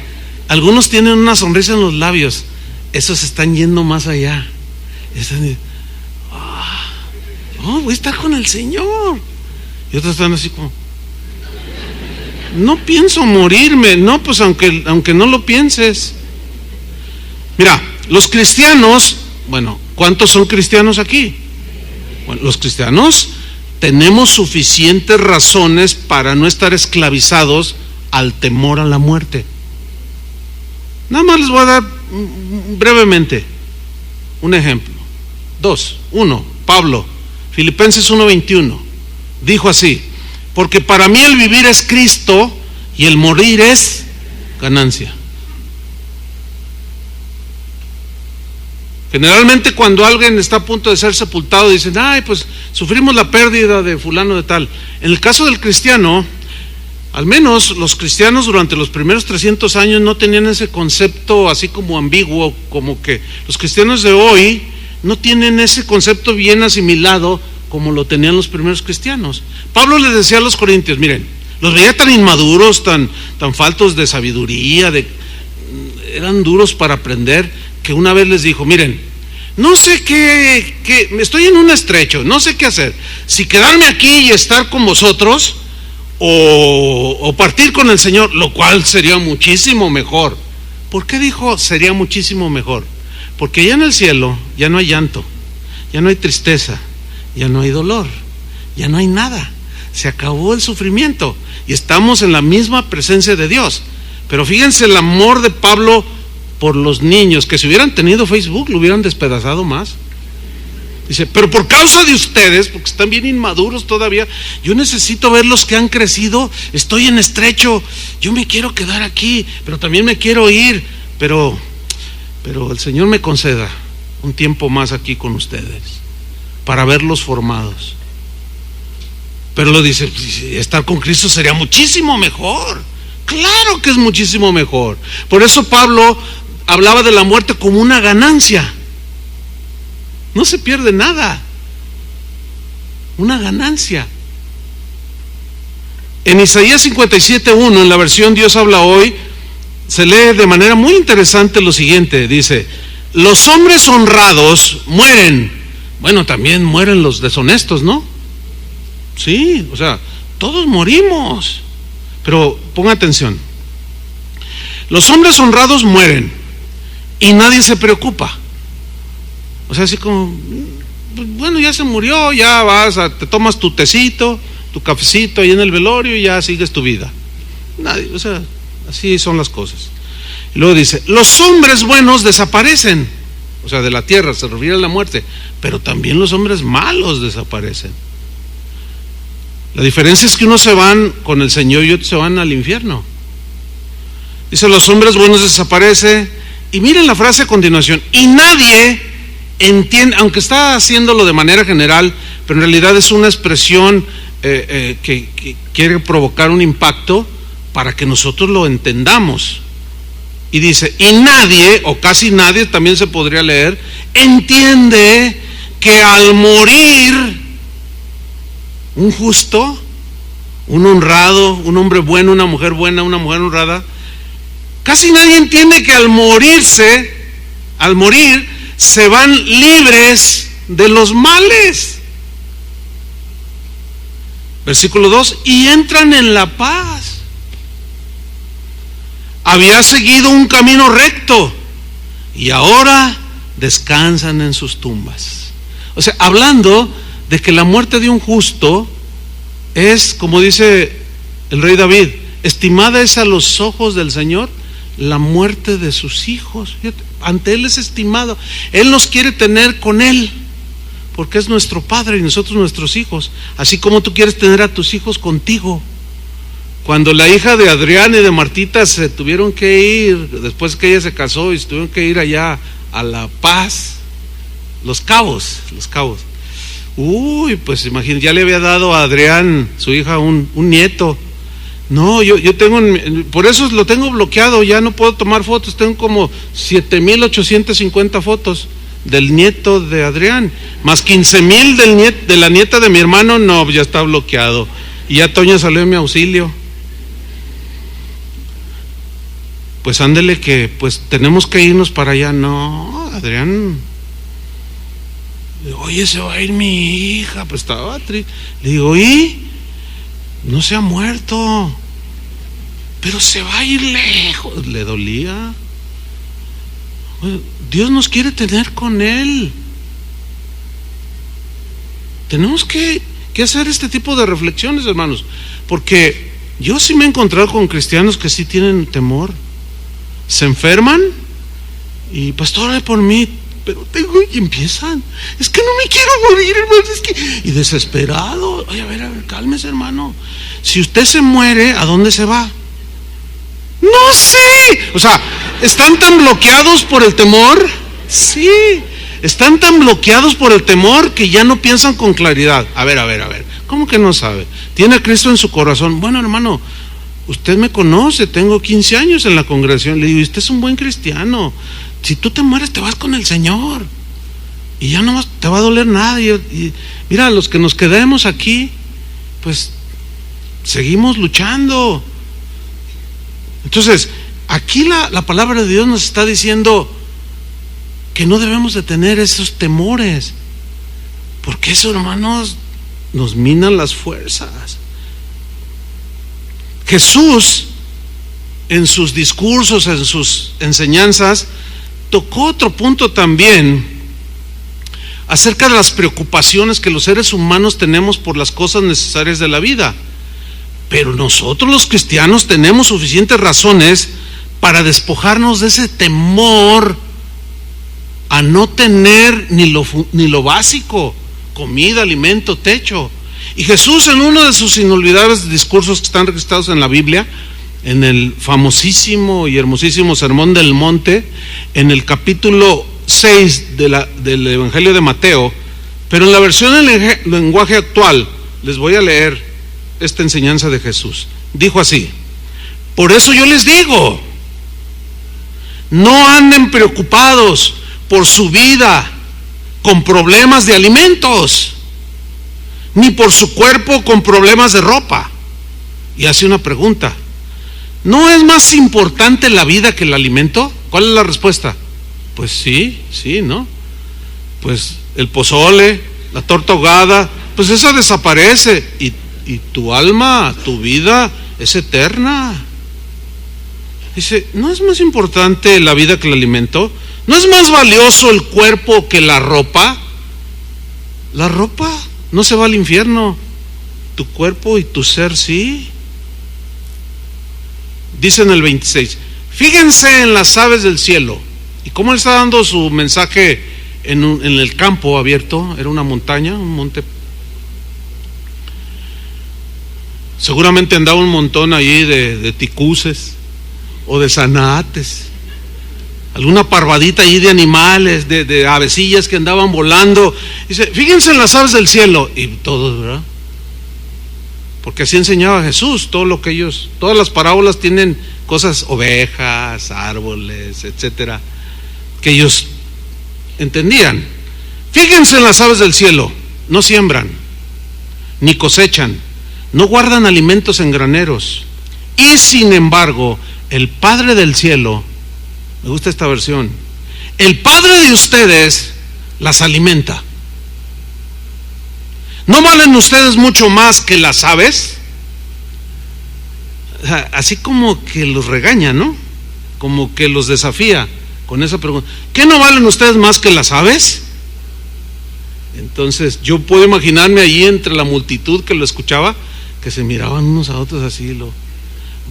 Algunos tienen una sonrisa en los labios, esos están yendo más allá. Están, voy a estar con el Señor. Y otros están así como, no pienso morirme. No, pues aunque no lo pienses. Mira, los cristianos, bueno, ¿cuántos son cristianos aquí? Bueno, los cristianos tenemos suficientes razones para no estar esclavizados al temor a la muerte. Nada más les voy a dar brevemente un ejemplo. 1, Pablo, Filipenses 1:21, dijo así: porque para mí el vivir es Cristo y el morir es ganancia. Generalmente cuando alguien está a punto de ser sepultado dicen, ay, pues sufrimos la pérdida de fulano de tal. En el caso del cristiano, al menos los cristianos durante los primeros 300 años no tenían ese concepto así como ambiguo, como que los cristianos de hoy no tienen ese concepto bien asimilado como lo tenían los primeros cristianos. Pablo les decía a los corintios, miren, los veía tan inmaduros, tan faltos de sabiduría, eran duros para aprender, que una vez les dijo, miren, no sé qué, estoy en un estrecho, no sé qué hacer, si quedarme aquí y estar con vosotros o partir con el Señor, lo cual sería muchísimo mejor. ¿Por qué dijo sería muchísimo mejor? Porque ya en el cielo ya no hay llanto, ya no hay tristeza, ya no hay dolor, ya no hay nada, se acabó el sufrimiento y estamos en la misma presencia de Dios. Pero fíjense el amor de Pablo por los niños, que si hubieran tenido Facebook lo hubieran despedazado más. Dice, pero por causa de ustedes, porque están bien inmaduros todavía, yo necesito ver los que han crecido, estoy en estrecho, yo me quiero quedar aquí, pero también me quiero ir, pero el Señor me conceda un tiempo más aquí con ustedes, para verlos formados. Pero lo dice, estar con Cristo sería muchísimo mejor. Claro que es muchísimo mejor. Por eso Pablo hablaba de la muerte como una ganancia. No se pierde nada. Una ganancia. En Isaías 57:1, en la versión Dios habla hoy, se lee de manera muy interesante lo siguiente, dice, los hombres honrados mueren. Bueno, también mueren los deshonestos, ¿no? Sí, o sea, todos morimos. Pero ponga atención, los hombres honrados mueren y nadie se preocupa. O sea, así como, bueno, ya se murió, ya te tomas tu tecito, tu cafecito ahí en el velorio y ya sigues tu vida. Nadie, o sea, así son las cosas. Y luego dice, los hombres buenos desaparecen, o sea, de la tierra, se refiere a la muerte, pero también los hombres malos desaparecen. La diferencia es que unos se van con el Señor y otros se van al infierno. Dice, los hombres buenos desaparecen. Y miren la frase a continuación, y nadie entiende, aunque está haciéndolo de manera general, pero en realidad es una expresión que quiere provocar un impacto para que nosotros lo entendamos. Y dice, y nadie, o casi nadie también se podría leer, entiende que al morir un justo, un honrado, un hombre bueno, una mujer buena, una mujer honrada, casi nadie entiende que al morir se van libres de los males. Versículo 2, y entran en la paz. Había seguido un camino recto y ahora descansan en sus tumbas. O sea, hablando de que la muerte de un justo es, como dice el rey David, estimada es a los ojos del Señor la muerte de sus hijos. Fíjate, ante Él es estimado. Él nos quiere tener con Él, porque es nuestro Padre y nosotros nuestros hijos, así como tú quieres tener a tus hijos contigo. Cuando la hija de Adrián y de Martita se tuvieron que ir, después que ella se casó y se tuvieron que ir allá a La Paz, Los Cabos. Uy, pues imagínate, ya le había dado a Adrián, su hija, un nieto. No, yo tengo, por eso lo tengo bloqueado, ya no puedo tomar fotos, tengo como 7,850 fotos del nieto de Adrián, más 15,000 de la nieta de mi hermano, no, ya está bloqueado. Y ya Toño salió en mi auxilio. pues ándele que pues tenemos que irnos para allá. No, Adrián, oye, se va a ir mi hija. Pues estaba triste. Le digo, ¿y? No se ha muerto, pero se va a ir lejos. Le dolía. Dios nos quiere tener con Él. Tenemos que hacer este tipo de reflexiones, hermanos, porque yo sí me he encontrado con cristianos que sí tienen temor. Se enferman y pastor, ore por mí, pero y empiezan, es que no me quiero morir, hermano, es que, y desesperado. Oye, a ver, cálmese, hermano. Si usted se muere, ¿a dónde se va? No sé. O sea, ¿están tan bloqueados por el temor? Sí, están tan bloqueados por el temor que ya no piensan con claridad. A ver, ¿cómo que no sabe? ¿Tiene a Cristo en su corazón? Bueno, hermano, usted me conoce, tengo 15 años en la congregación. Le digo, usted es un buen cristiano. Si tú te mueres, te vas con el Señor y ya no te va a doler nada. Y mira, los que nos quedemos aquí, pues seguimos luchando. Entonces, aquí la palabra de Dios nos está diciendo que no debemos de tener esos temores, porque eso, hermanos, nos minan las fuerzas. Jesús, en sus discursos, en sus enseñanzas, tocó otro punto también acerca de las preocupaciones que los seres humanos tenemos por las cosas necesarias de la vida. Pero nosotros los cristianos tenemos suficientes razones para despojarnos de ese temor a no tener ni lo básico: comida, alimento, techo. Y Jesús, en uno de sus inolvidables discursos que están registrados en la Biblia, en el famosísimo y hermosísimo Sermón del Monte, en el capítulo 6 del Evangelio de Mateo, pero en la versión en lenguaje actual, les voy a leer esta enseñanza de Jesús. Dijo así: por eso yo les digo, no anden preocupados por su vida con problemas de alimentos, ni por su cuerpo con problemas de ropa. Y hace una pregunta: ¿no es más importante la vida que el alimento? ¿Cuál es la respuesta? Pues sí, ¿no? Pues el pozole, la torta ahogada, pues esa desaparece, y tu alma, tu vida es eterna. Dice, ¿no es más importante la vida que el alimento? ¿No es más valioso el cuerpo que la ropa? La ropa no se va al infierno, tu cuerpo y tu ser sí. Dice en el 26, fíjense en las aves del cielo. Y cómo él está dando su mensaje en el campo abierto, era una montaña, un monte. Seguramente andaba un montón allí de ticuces o de zanates, alguna parvadita allí de animales, de avecillas que andaban volando. Dice, fíjense en las aves del cielo. Y todos, ¿verdad? Porque así enseñaba Jesús, todas las parábolas tienen cosas, ovejas, árboles, etcétera, que ellos entendían. Fíjense en las aves del cielo, no siembran, ni cosechan, no guardan alimentos en graneros, y sin embargo, el Padre del cielo, me gusta esta versión, el Padre de ustedes las alimenta. ¿No valen ustedes mucho más que las aves? Así como que los regaña, ¿no? Como que los desafía con esa pregunta. ¿Qué no valen ustedes más que las aves? Entonces yo puedo imaginarme allí entre la multitud que lo escuchaba, que se miraban unos a otros así,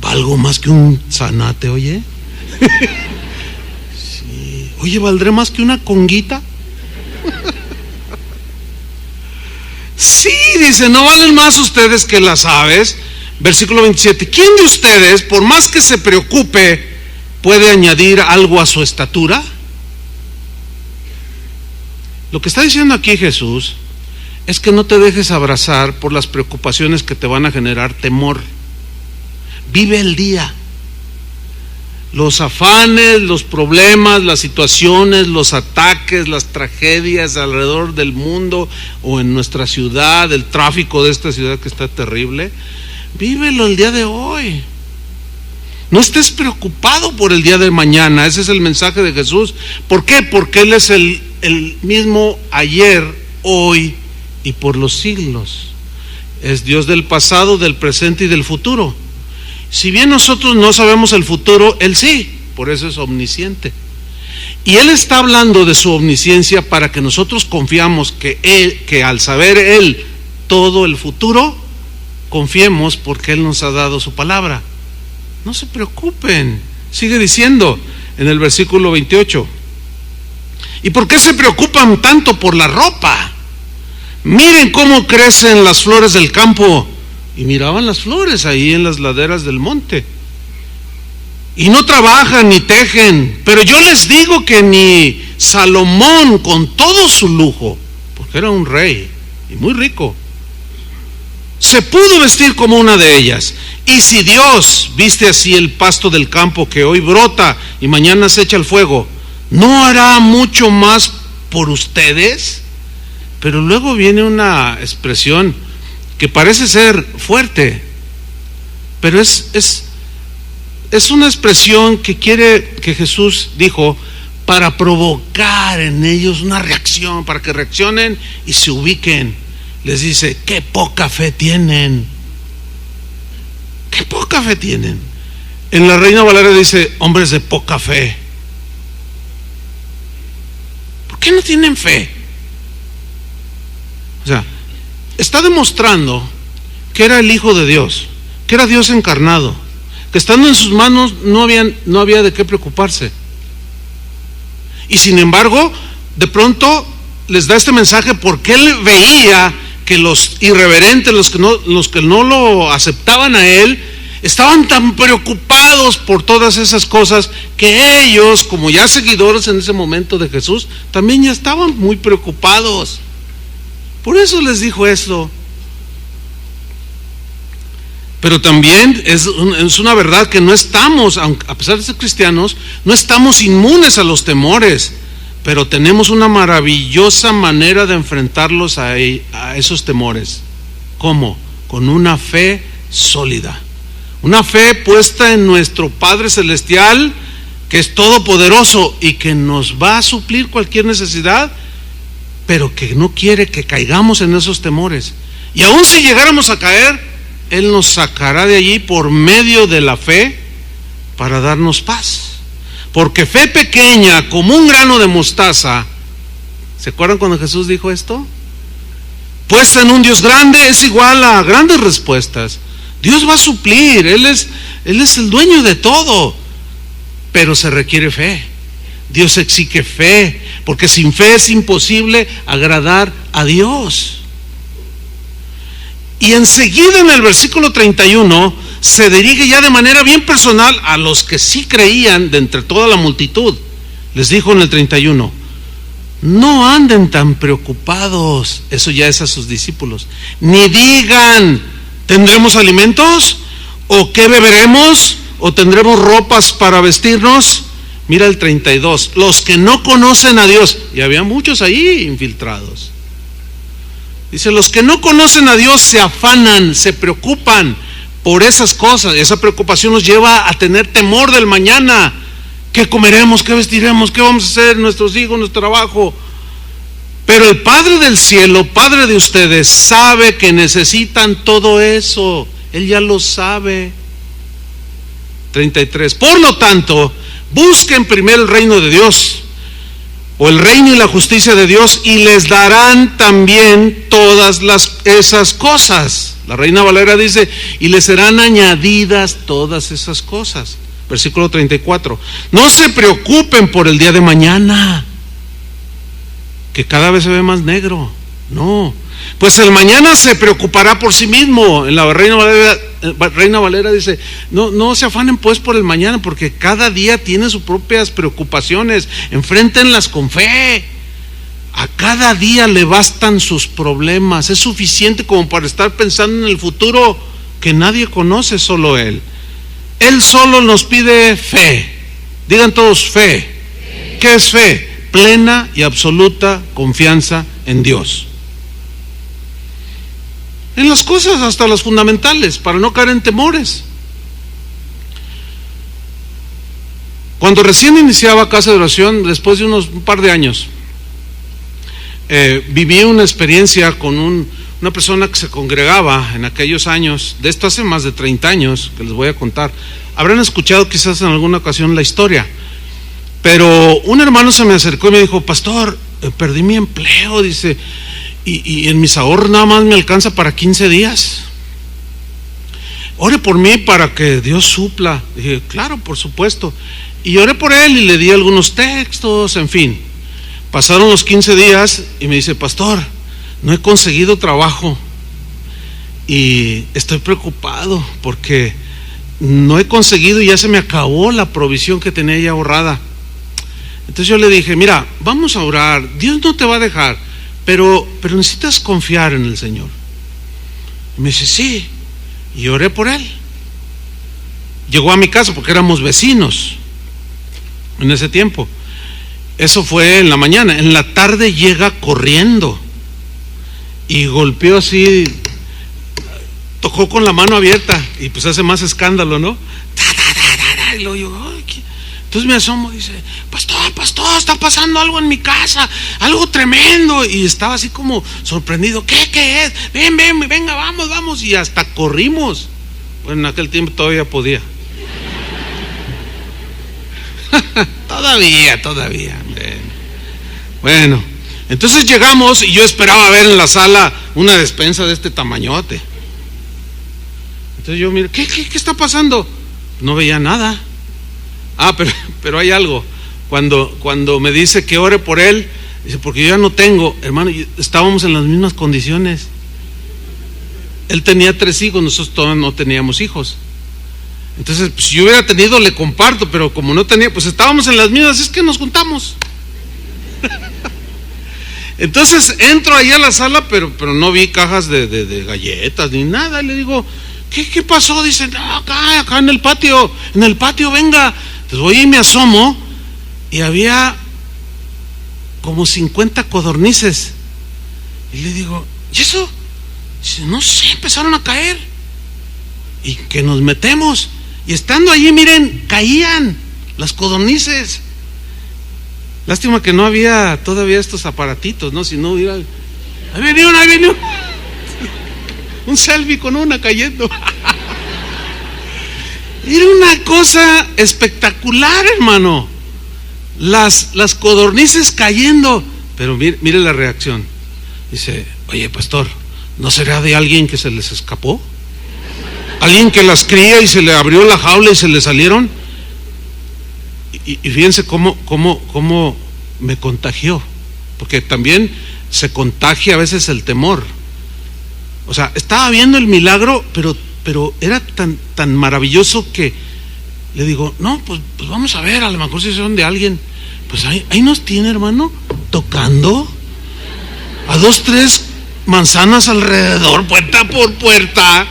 ¿valgo más que un zanate, oye? Sí. Oye, ¿valdré más que una conguita? Sí, dice, ¿no valen más ustedes que las aves? Versículo 27, ¿quién de ustedes, por más que se preocupe, puede añadir algo a su estatura? Lo que está diciendo aquí Jesús es que no te dejes abrazar por las preocupaciones que te van a generar temor. Vive el día. Los afanes, los problemas, las situaciones, los ataques, las tragedias alrededor del mundo o en nuestra ciudad, el tráfico de esta ciudad que está terrible, vívelo el día de hoy. No estés preocupado por el día de mañana. Ese es el mensaje de Jesús. ¿Por qué? Porque Él es el mismo ayer, hoy y por los siglos. Es Dios del pasado, del presente y del futuro. Si bien nosotros no sabemos el futuro, Él sí, por eso es omnisciente. Y Él está hablando de su omnisciencia para que nosotros confiamos que al saber Él todo el futuro, confiemos porque Él nos ha dado su palabra. No se preocupen. Sigue diciendo en el versículo 28. ¿Y por qué se preocupan tanto por la ropa? Miren cómo crecen las flores del campo. Y miraban las flores ahí en las laderas del monte. Y no trabajan ni tejen. Pero yo les digo que ni Salomón, con todo su lujo, porque era un rey y muy rico, se pudo vestir como una de ellas. Y si Dios viste así el pasto del campo, que hoy brota y mañana se echa al fuego, ¿no hará mucho más por ustedes? Pero luego viene una expresión que parece ser fuerte, pero es una expresión que Jesús dijo para provocar en ellos una reacción, para que reaccionen y se ubiquen. Les dice: qué poca fe tienen. Qué poca fe tienen. En la Reina Valera dice: hombres de poca fe. ¿Por qué no tienen fe? O sea, está demostrando que era el Hijo de Dios, que era Dios encarnado, que estando en sus manos no había de qué preocuparse. Y sin embargo, de pronto les da este mensaje porque Él veía que los irreverentes, los que no lo aceptaban a Él, estaban tan preocupados por todas esas cosas que ellos, como ya seguidores en ese momento de Jesús, también ya estaban muy preocupados. Por eso les dijo esto. Pero también es una verdad que no estamos, a pesar de ser cristianos, no estamos inmunes a los temores, pero tenemos una maravillosa manera de enfrentarlos a esos temores. ¿Cómo? Con una fe sólida, una fe puesta en nuestro Padre Celestial, que es todopoderoso y que nos va a suplir cualquier necesidad, pero que no quiere que caigamos en esos temores. Y aun si llegáramos a caer, Él nos sacará de allí por medio de la fe para darnos paz. Porque fe pequeña como un grano de mostaza, ¿se acuerdan cuando Jesús dijo esto? Puesta en un Dios grande es igual a grandes respuestas. Dios va a suplir, Él es el dueño de todo, pero se requiere fe. Dios exige fe, porque sin fe es imposible agradar a Dios. Y enseguida en el versículo 31 se dirige ya de manera bien personal a los que sí creían de entre toda la multitud. Les dijo en el 31: no anden tan preocupados, eso ya es a sus discípulos, ni digan: ¿tendremos alimentos? ¿O qué beberemos? ¿O tendremos ropas para vestirnos? Mira el 32, los que no conocen a Dios, y había muchos ahí infiltrados. Dice: los que no conocen a Dios se afanan, se preocupan por esas cosas. Esa preocupación nos lleva a tener temor del mañana. ¿Qué comeremos? ¿Qué vestiremos? ¿Qué vamos a hacer? Nuestros hijos, nuestro trabajo. Pero el Padre del cielo, Padre de ustedes, sabe que necesitan todo eso. Él ya lo sabe. 33. Por lo tanto, busquen primero el reino de Dios, o el reino y la justicia de Dios, y les darán también todas esas cosas. La Reina Valera dice: y les serán añadidas todas esas cosas. Versículo 34. No se preocupen por el día de mañana, que cada vez se ve más negro. No, pues el mañana se preocupará por sí mismo. En la Reina Valera dice: no se afanen pues por el mañana, porque cada día tiene sus propias preocupaciones. Enfréntenlas con fe. A cada día le bastan sus problemas. Es suficiente como para estar pensando en el futuro que nadie conoce, solo Él. Él solo nos pide fe. Digan todos: fe. ¿Qué es fe? Plena y absoluta confianza en Dios. En las cosas hasta las fundamentales, para no caer en temores. Cuando recién iniciaba Casa de Oración, después de un par de años, viví una experiencia con una persona que se congregaba en aquellos años, de esto hace más de 30 años, que les voy a contar. Habrán escuchado quizás en alguna ocasión la historia, pero un hermano se me acercó y me dijo: pastor, perdí mi empleo, dice, y en mis ahorros nada más me alcanza para 15 días. Ore por mí para que Dios supla. Dije: claro, por supuesto. Y oré por él y le di algunos textos, en fin. Pasaron los 15 días y me dice: pastor, no he conseguido trabajo y estoy preocupado porque no he conseguido y ya se me acabó la provisión que tenía ya ahorrada. Entonces yo le dije: mira, vamos a orar, Dios no te va a dejar, pero necesitas confiar en el Señor. Y me dice: sí. Y oré por él. Llegó a mi casa porque éramos vecinos en ese tiempo. Eso fue en la mañana. En la tarde llega corriendo y golpeó así, tocó con la mano abierta y pues hace más escándalo, ¿no? Y luego yo, entonces me asomo y dice: pastor, está pasando algo en mi casa, algo tremendo. Y estaba así como sorprendido. ¿Qué es? Venga, vamos. Y hasta corrimos. Bueno, en aquel tiempo todavía podía. Todavía. Bueno, entonces llegamos y yo esperaba ver en la sala una despensa de este tamañote. Entonces yo miro, ¿qué está pasando? No veía nada. Pero hay algo. Cuando me dice que ore por él, dice: porque yo ya no tengo, hermano. Estábamos en las mismas condiciones. Él tenía 3 hijos, nosotros todavía no teníamos hijos. Entonces, pues, si yo hubiera tenido, le comparto, pero como no tenía, pues estábamos en las mismas, es que nos juntamos. Entonces entro ahí a la sala, pero no vi cajas de galletas ni nada. Y le digo: ¿qué pasó? Dice: no, acá en el patio, venga. Entonces voy y me asomo y había como 50 codornices. Y le digo: ¿y eso? Dice: no sé, empezaron a caer. Y que nos metemos. Y estando allí, miren, caían las codornices. Lástima que no había todavía estos aparatitos, ¿no? Si no hubiera... Ahí venía un selfie con una cayendo. Era una cosa espectacular, hermano. Las codornices cayendo. Pero mire la reacción. Dice: oye, pastor, ¿no será de alguien que se les escapó? ¿Alguien que las cría y se le abrió la jaula y se le salieron? Y fíjense cómo me contagió. Porque también se contagia a veces el temor. O sea, estaba viendo el milagro, pero era tan maravilloso que le digo: no, pues vamos a ver, a lo mejor si son de alguien. Pues ahí nos tiene, hermano, tocando a 2, 3 manzanas alrededor, puerta por puerta,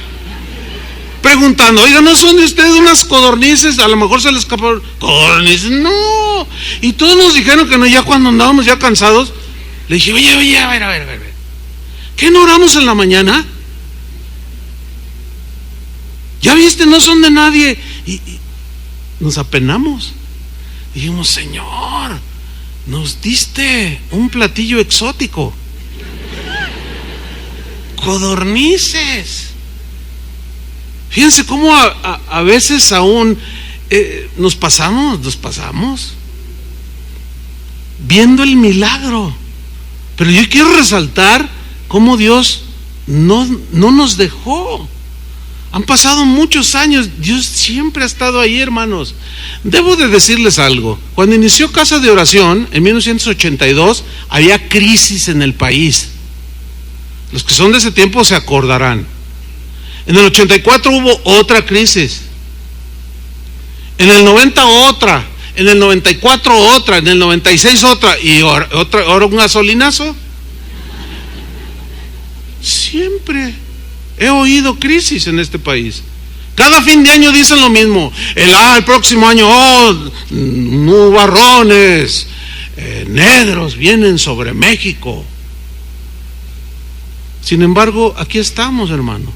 preguntando: oiga, ¿no son de ustedes unas codornices? A lo mejor se les escaparon. Codornices, no. Y todos nos dijeron que no. Ya cuando andábamos ya cansados, le dije: oye, a ver, ¿qué no oramos en la mañana? ¿Ya viste? No son de nadie. Y nos apenamos. Dijimos: Señor, nos diste un platillo exótico. Codornices. Fíjense cómo a veces aún nos pasamos viendo el milagro. Pero yo quiero resaltar cómo Dios no nos dejó. Han pasado muchos años, Dios siempre ha estado ahí, hermanos. Debo de decirles algo. Cuando inició Casa de Oración en 1982, había crisis en el país. Los que son de ese tiempo se acordarán. En el 84 hubo otra crisis. En el 90 otra. En el 94 otra. En el 96 otra. Y ahora un gasolinazo. Siempre he oído crisis en este país. Cada fin de año dicen lo mismo. El próximo año, nubarrones negros vienen sobre México. Sin embargo, aquí estamos, hermano.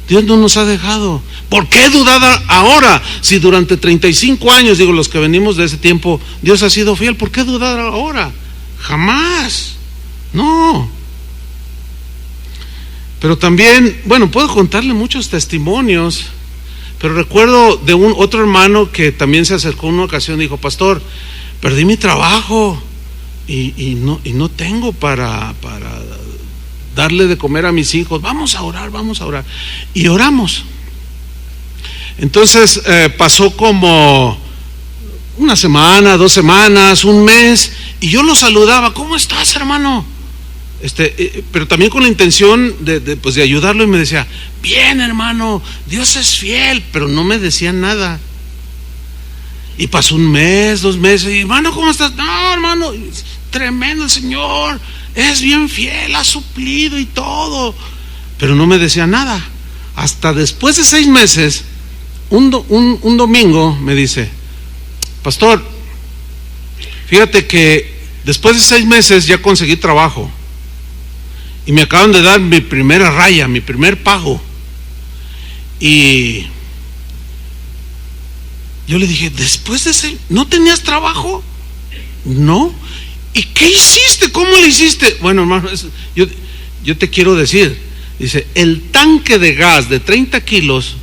Dios no nos ha dejado. ¿Por qué dudar ahora? Si durante 35 años, digo, los que venimos de ese tiempo, Dios ha sido fiel, ¿por qué dudar ahora? Jamás. No. Pero también, bueno, puedo contarle muchos testimonios, pero recuerdo de otro hermano que también se acercó en una ocasión y dijo: pastor, perdí mi trabajo y no tengo para darle de comer a mis hijos. Vamos a orar. Y oramos. Entonces pasó como una semana, 2 semanas, un mes, y yo lo saludaba: ¿cómo estás, hermano? Pero también con la intención de ayudarlo, y me decía: bien, hermano, Dios es fiel, pero no me decía nada. Y pasó un mes, 2 meses, y hermano, ¿cómo estás? No, hermano, tremendo el Señor, es bien fiel, ha suplido y todo, pero no me decía nada. Hasta después de 6 meses, un domingo me dice: pastor, fíjate que después de 6 meses ya conseguí trabajo y me acaban de dar mi primera raya, mi primer pago. Y yo le dije: después de 6, ¿no tenías trabajo? No. ¿Y qué hiciste? ¿Cómo le hiciste? Bueno, hermano, yo te quiero decir, dice, el tanque de gas de 30 kilos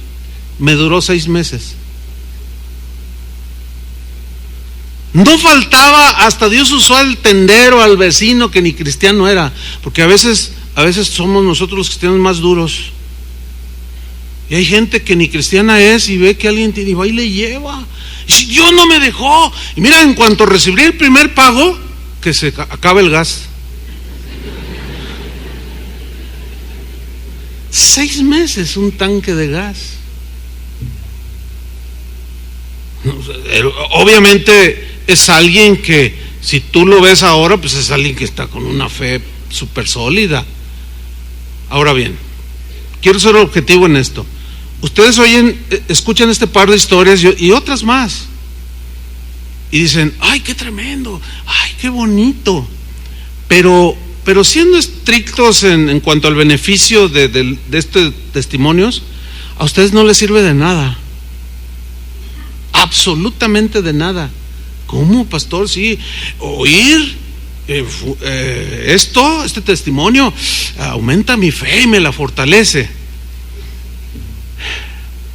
me duró 6 meses. No faltaba, hasta Dios usó al tendero, al vecino que ni cristiano era, porque a veces somos nosotros los cristianos más duros. Y hay gente que ni cristiana es y ve que alguien tiene y va y le lleva. Y si Dios no me dejó, y mira, en cuanto recibí el primer pago, que se acaba el gas. 6 meses un tanque de gas. Obviamente es alguien que, si tú lo ves ahora, pues es alguien que está con una fe súper sólida. Ahora bien, quiero ser objetivo en esto. Ustedes escuchan este par de historias y otras más, y dicen: ay, qué tremendo, ay, qué bonito. Pero siendo estrictos en cuanto al beneficio de estos testimonios, a ustedes no les sirve de nada, absolutamente de nada. ¿Cómo, pastor? Sí, oír este testimonio aumenta mi fe y me la fortalece.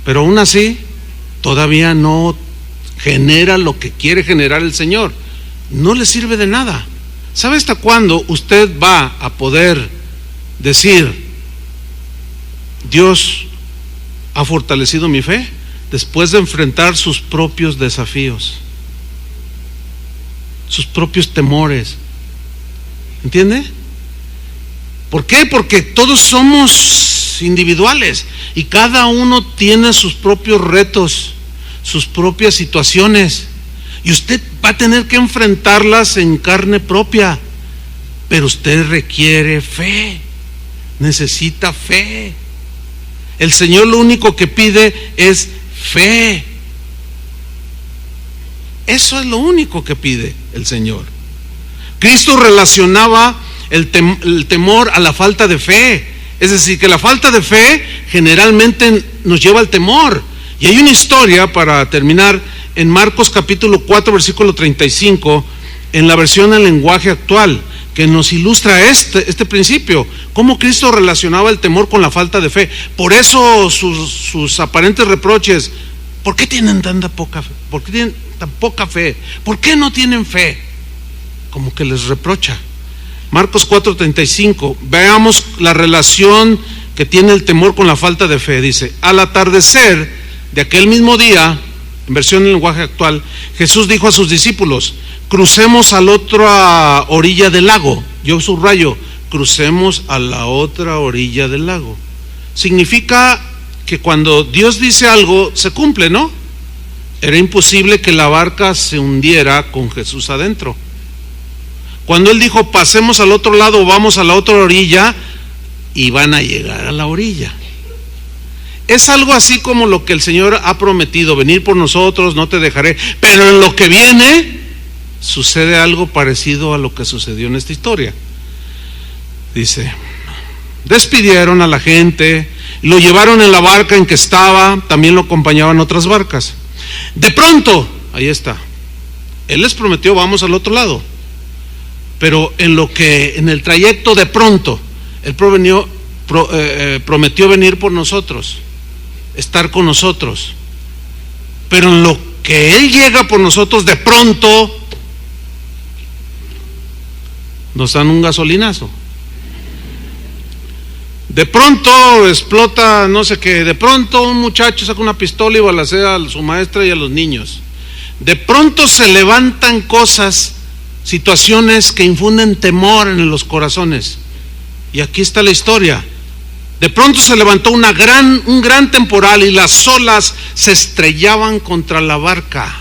Pero aún así, todavía no genera lo que quiere generar el Señor. No le sirve de nada. ¿Sabe hasta cuándo usted va a poder decir: Dios ha fortalecido mi fe? Después de enfrentar sus propios desafíos, sus propios temores. ¿Entiende? ¿Por qué? Porque todos somos individuales y cada uno tiene sus propios retos, sus propias situaciones, y usted va a tener que enfrentarlas en carne propia. Pero usted requiere fe, necesita fe. El Señor lo único que pide es fe. Eso es lo único que pide el Señor. Cristo relacionaba el temor a la falta de fe. Es decir, que la falta de fe generalmente nos lleva al temor. Y hay una historia, para terminar, en Marcos capítulo 4 versículo 35, en la versión del lenguaje actual, que nos ilustra este principio, cómo Cristo relacionaba el temor con la falta de fe. Por eso sus aparentes reproches: ¿por qué tienen tanta poca fe? ¿Por qué tienen tan poca fe? ¿Por qué no tienen fe? Como que les reprocha. Marcos 4:35, veamos la relación que tiene el temor con la falta de fe. Dice: al atardecer de aquel mismo día, en versión del lenguaje actual, Jesús dijo a sus discípulos: crucemos a la otra orilla del lago. Yo subrayo: crucemos a la otra orilla del lago. Significa que cuando Dios dice algo, se cumple, ¿no? Era imposible que la barca se hundiera con Jesús adentro. Cuando Él dijo: pasemos al otro lado, vamos a la otra orilla, y van a llegar a la orilla. Es algo así como lo que el Señor ha prometido: venir por nosotros, no te dejaré. Pero en lo que viene sucede algo parecido a lo que sucedió en esta historia. Dice: despidieron a la gente Lo llevaron en la barca en que estaba, también lo acompañaban otras barcas. De pronto, ahí está, Él les prometió, vamos al otro lado. Pero en el trayecto, de pronto, Él prometió venir por nosotros, estar con nosotros. Pero en lo que Él llega por nosotros, de pronto nos dan un gasolinazo. De pronto explota no sé qué, de pronto un muchacho saca una pistola y balacea a su maestra y a los niños. De pronto se levantan cosas, situaciones que infunden temor en los corazones. Y aquí está la historia. De pronto se levantó un gran temporal y las olas se estrellaban contra la barca.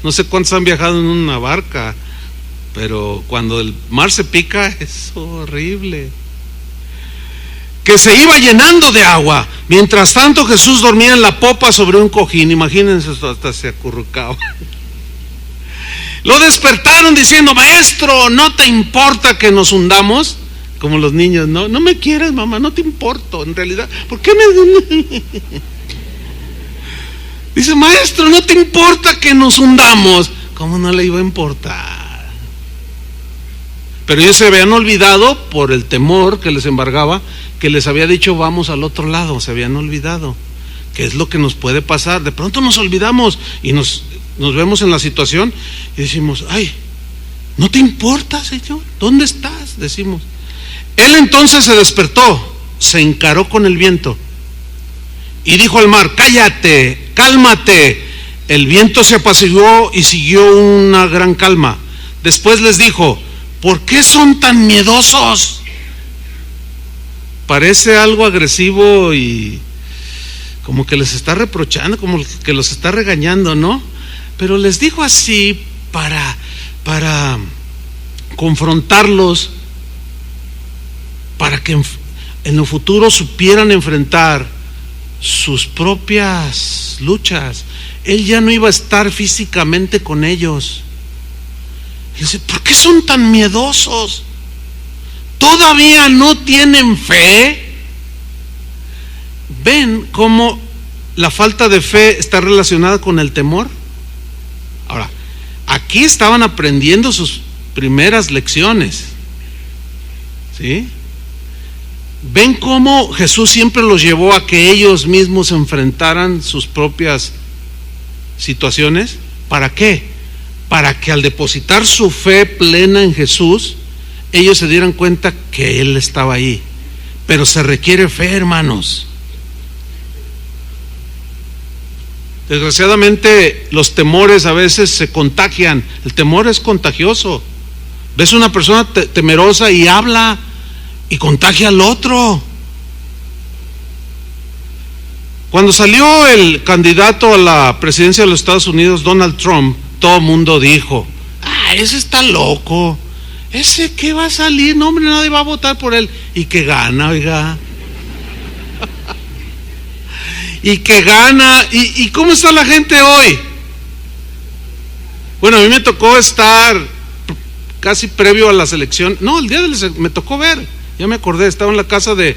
No sé cuántos han viajado en una barca, pero cuando el mar se pica es horrible. Que se iba llenando de agua. Mientras tanto Jesús dormía en la popa sobre un cojín. Imagínense, hasta se acurrucaba. Lo despertaron diciendo: maestro, ¿no te importa que nos hundamos? Como los niños, no me quieres, mamá, no te importo. En realidad, ¿por qué me...? Dice: maestro, ¿no te importa que nos hundamos? ¿Cómo no le iba a importar? Pero ellos se habían olvidado, por el temor que les embargaba, que les había dicho vamos al otro lado. Se habían olvidado. ¿Qué es lo que nos puede pasar? De pronto nos olvidamos y nos vemos en la situación y decimos: ay, ¿no te importa, Señor? ¿Dónde estás? Decimos. Él entonces se despertó, se encaró con el viento y dijo al mar: cállate, cálmate. El viento se apaciguó y siguió una gran calma. Después les dijo: ¿por qué son tan miedosos? Parece algo agresivo y como que les está reprochando, como que los está regañando, ¿no? Pero les dijo así para confrontarlos, para que en el futuro supieran enfrentar sus propias luchas. Él ya no iba a estar físicamente con ellos. Y dice: ¿por qué son tan miedosos? ¿Todavía no tienen fe? ¿Ven cómo la falta de fe está relacionada con el temor? Ahora, aquí estaban aprendiendo sus primeras lecciones, ¿sí? ¿Ven cómo Jesús siempre los llevó a que ellos mismos enfrentaran sus propias situaciones? ¿Para qué? Para que al depositar su fe plena en Jesús, ellos se dieran cuenta que Él estaba ahí. Pero se requiere fe, hermanos. Desgraciadamente los temores a veces se contagian. El temor es contagioso. Ves una persona temerosa y habla y contagia al otro. Cuando salió el candidato a la presidencia de los Estados Unidos, Donald Trump, todo el mundo dijo: ah, ese está loco, ese que va a salir, no hombre, nadie va a votar por él. Y que gana, oiga. Y que gana. ¿Y cómo está la gente hoy? Bueno, a mí me tocó estar casi previo a las elecciones. No, el día de las me tocó ver, ya me acordé, estaba en la casa de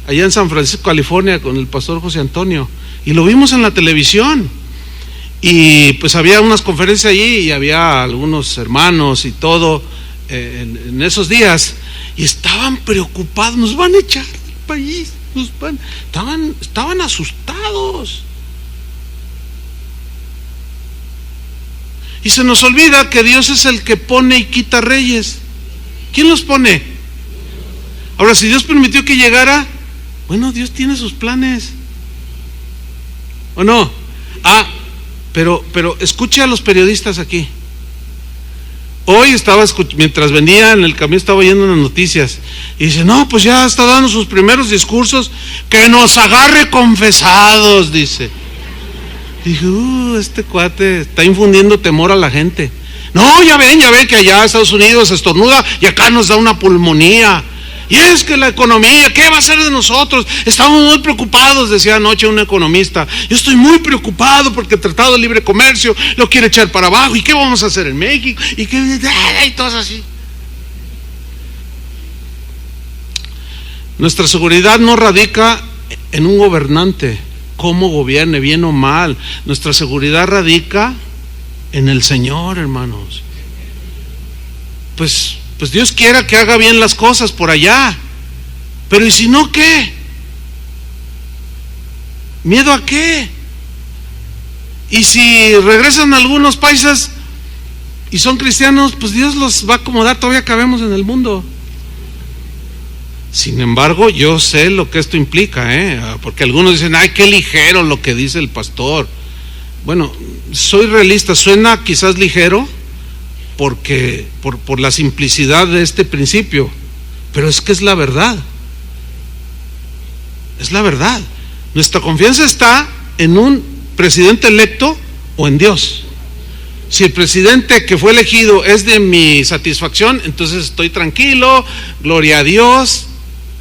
allá en San Francisco, California, con el pastor José Antonio, y lo vimos en la televisión. Y pues había unas conferencias allí y había algunos hermanos y todo en esos días, y estaban preocupados: nos van a echar del país, estaban asustados. Y se nos olvida que Dios es el que pone y quita reyes. ¿Quién los pone? Ahora, si Dios permitió que llegara, bueno, Dios tiene sus planes, ¿o no? Pero escuche a los periodistas aquí. Hoy mientras venía en el camino, estaba oyendo unas noticias y dice: no, pues ya está dando sus primeros discursos, que nos agarre confesados, dice. Dije: este cuate está infundiendo temor a la gente. No, ya ven que allá en Estados Unidos estornuda y acá nos da una pulmonía. Y es que la economía, ¿qué va a ser de nosotros? Estamos muy preocupados, decía anoche un economista. Yo estoy muy preocupado porque el Tratado de Libre Comercio lo quiere echar para abajo. ¿Y qué vamos a hacer en México? Y todo así. Nuestra seguridad no radica en un gobernante, cómo gobierne, bien o mal. Nuestra seguridad radica en el Señor, hermanos. Pues Dios quiera que haga bien las cosas por allá, pero ¿y si no qué? ¿Miedo a qué? Y si regresan algunos paisas y son cristianos, pues Dios los va a acomodar, todavía cabemos en el mundo. Sin embargo, yo sé lo que esto implica, porque algunos dicen, ay, qué ligero lo que dice el pastor. Bueno, soy realista, suena quizás ligero porque por la simplicidad de este principio, pero es que es la verdad. Es la verdad. Nuestra confianza está en un presidente electo o en Dios. Si el presidente que fue elegido es de mi satisfacción, entonces estoy tranquilo, gloria a Dios.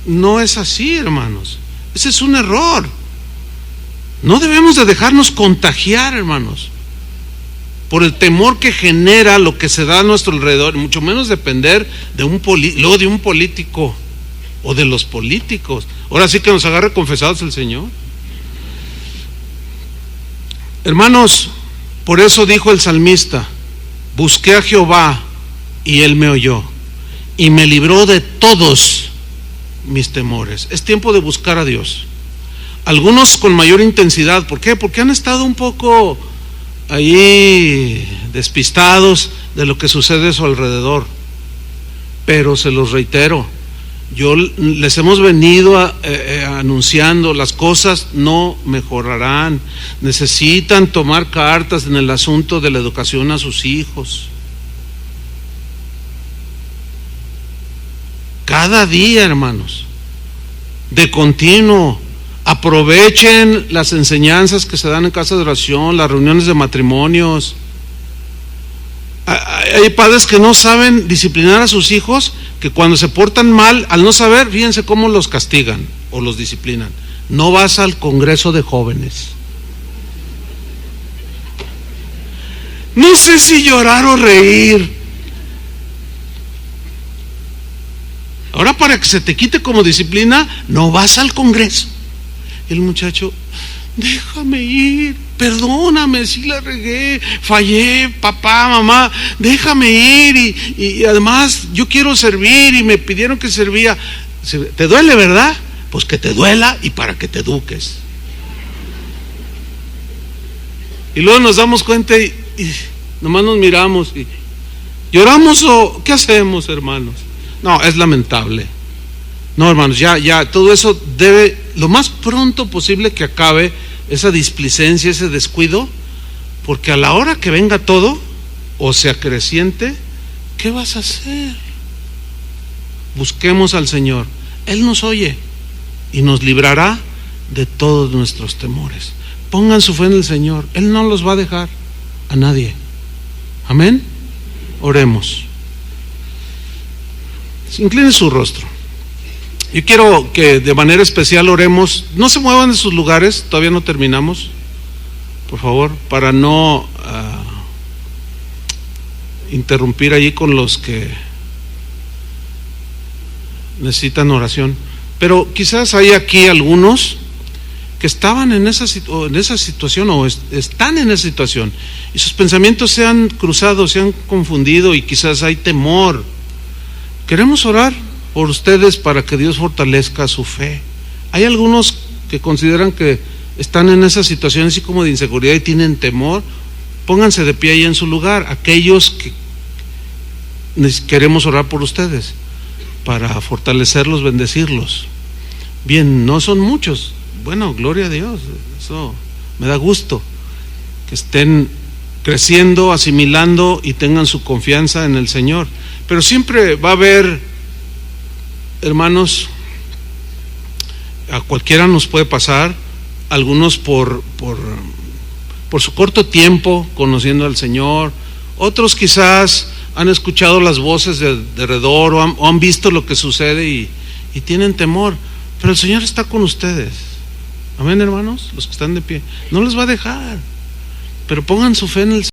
No es así, hermanos. Ese es un error. No debemos de dejarnos contagiar, hermanos, por el temor que genera lo que se da a nuestro alrededor, mucho menos depender de un político o de los políticos. Ahora sí que nos agarre confesados el Señor. Hermanos, por eso dijo el salmista: busqué a Jehová y Él me oyó y me libró de todos mis temores. Es tiempo de buscar a Dios. Algunos con mayor intensidad. ¿Por qué? Porque han estado un poco ahí despistados de lo que sucede a su alrededor. Pero se los reitero, les hemos venido anunciando, las cosas no mejorarán. Necesitan tomar cartas en el asunto de la educación a sus hijos. Cada día, hermanos, de continuo, aprovechen las enseñanzas que se dan en casa de oración, las reuniones de matrimonios. Hay padres que no saben disciplinar a sus hijos, que cuando se portan mal, al no saber, fíjense cómo los castigan o los disciplinan. No vas al congreso de jóvenes. No sé si llorar o reír. Ahora, para que se te quite como disciplina, no vas al congreso. El muchacho, déjame ir, perdóname si la regué, fallé, papá, mamá, déjame ir, y además yo quiero servir y me pidieron que servía. ¿Te duele, verdad? Pues que te duela y para que te eduques. Y luego nos damos cuenta y nomás nos miramos y lloramos, o ¿qué hacemos, hermanos? No, es lamentable. No, hermanos, ya, todo eso debe, lo más pronto posible que acabe esa displicencia, ese descuido, porque a la hora que venga todo, o se acreciente, ¿qué vas a hacer? Busquemos al Señor. Él nos oye y nos librará de todos nuestros temores. Pongan su fe en el Señor. Él no los va a dejar a nadie. Amén. Oremos. Incline su rostro. Yo quiero que de manera especial oremos. No se muevan de sus lugares, todavía no terminamos, por favor, para no interrumpir allí con los que necesitan oración. Pero quizás hay aquí algunos que estaban en esa situación o están en esa situación y sus pensamientos se han cruzado, se han confundido y quizás hay temor. Queremos orar por ustedes para que Dios fortalezca su fe. Hay algunos que consideran que están en esa situación así como de inseguridad y tienen temor. Pónganse de pie ahí en su lugar. Aquellos que queremos orar por ustedes para fortalecerlos, bendecirlos. Bien, no son muchos. Bueno, gloria a Dios, eso me da gusto, que estén creciendo, asimilando y tengan su confianza en el Señor. Pero siempre va a haber, hermanos, a cualquiera nos puede pasar, algunos por su corto tiempo conociendo al Señor, otros quizás han escuchado las voces de alrededor o han visto lo que sucede y tienen temor, pero el Señor está con ustedes. Amén, hermanos, los que están de pie, no les va a dejar, pero pongan su fe en el Señor.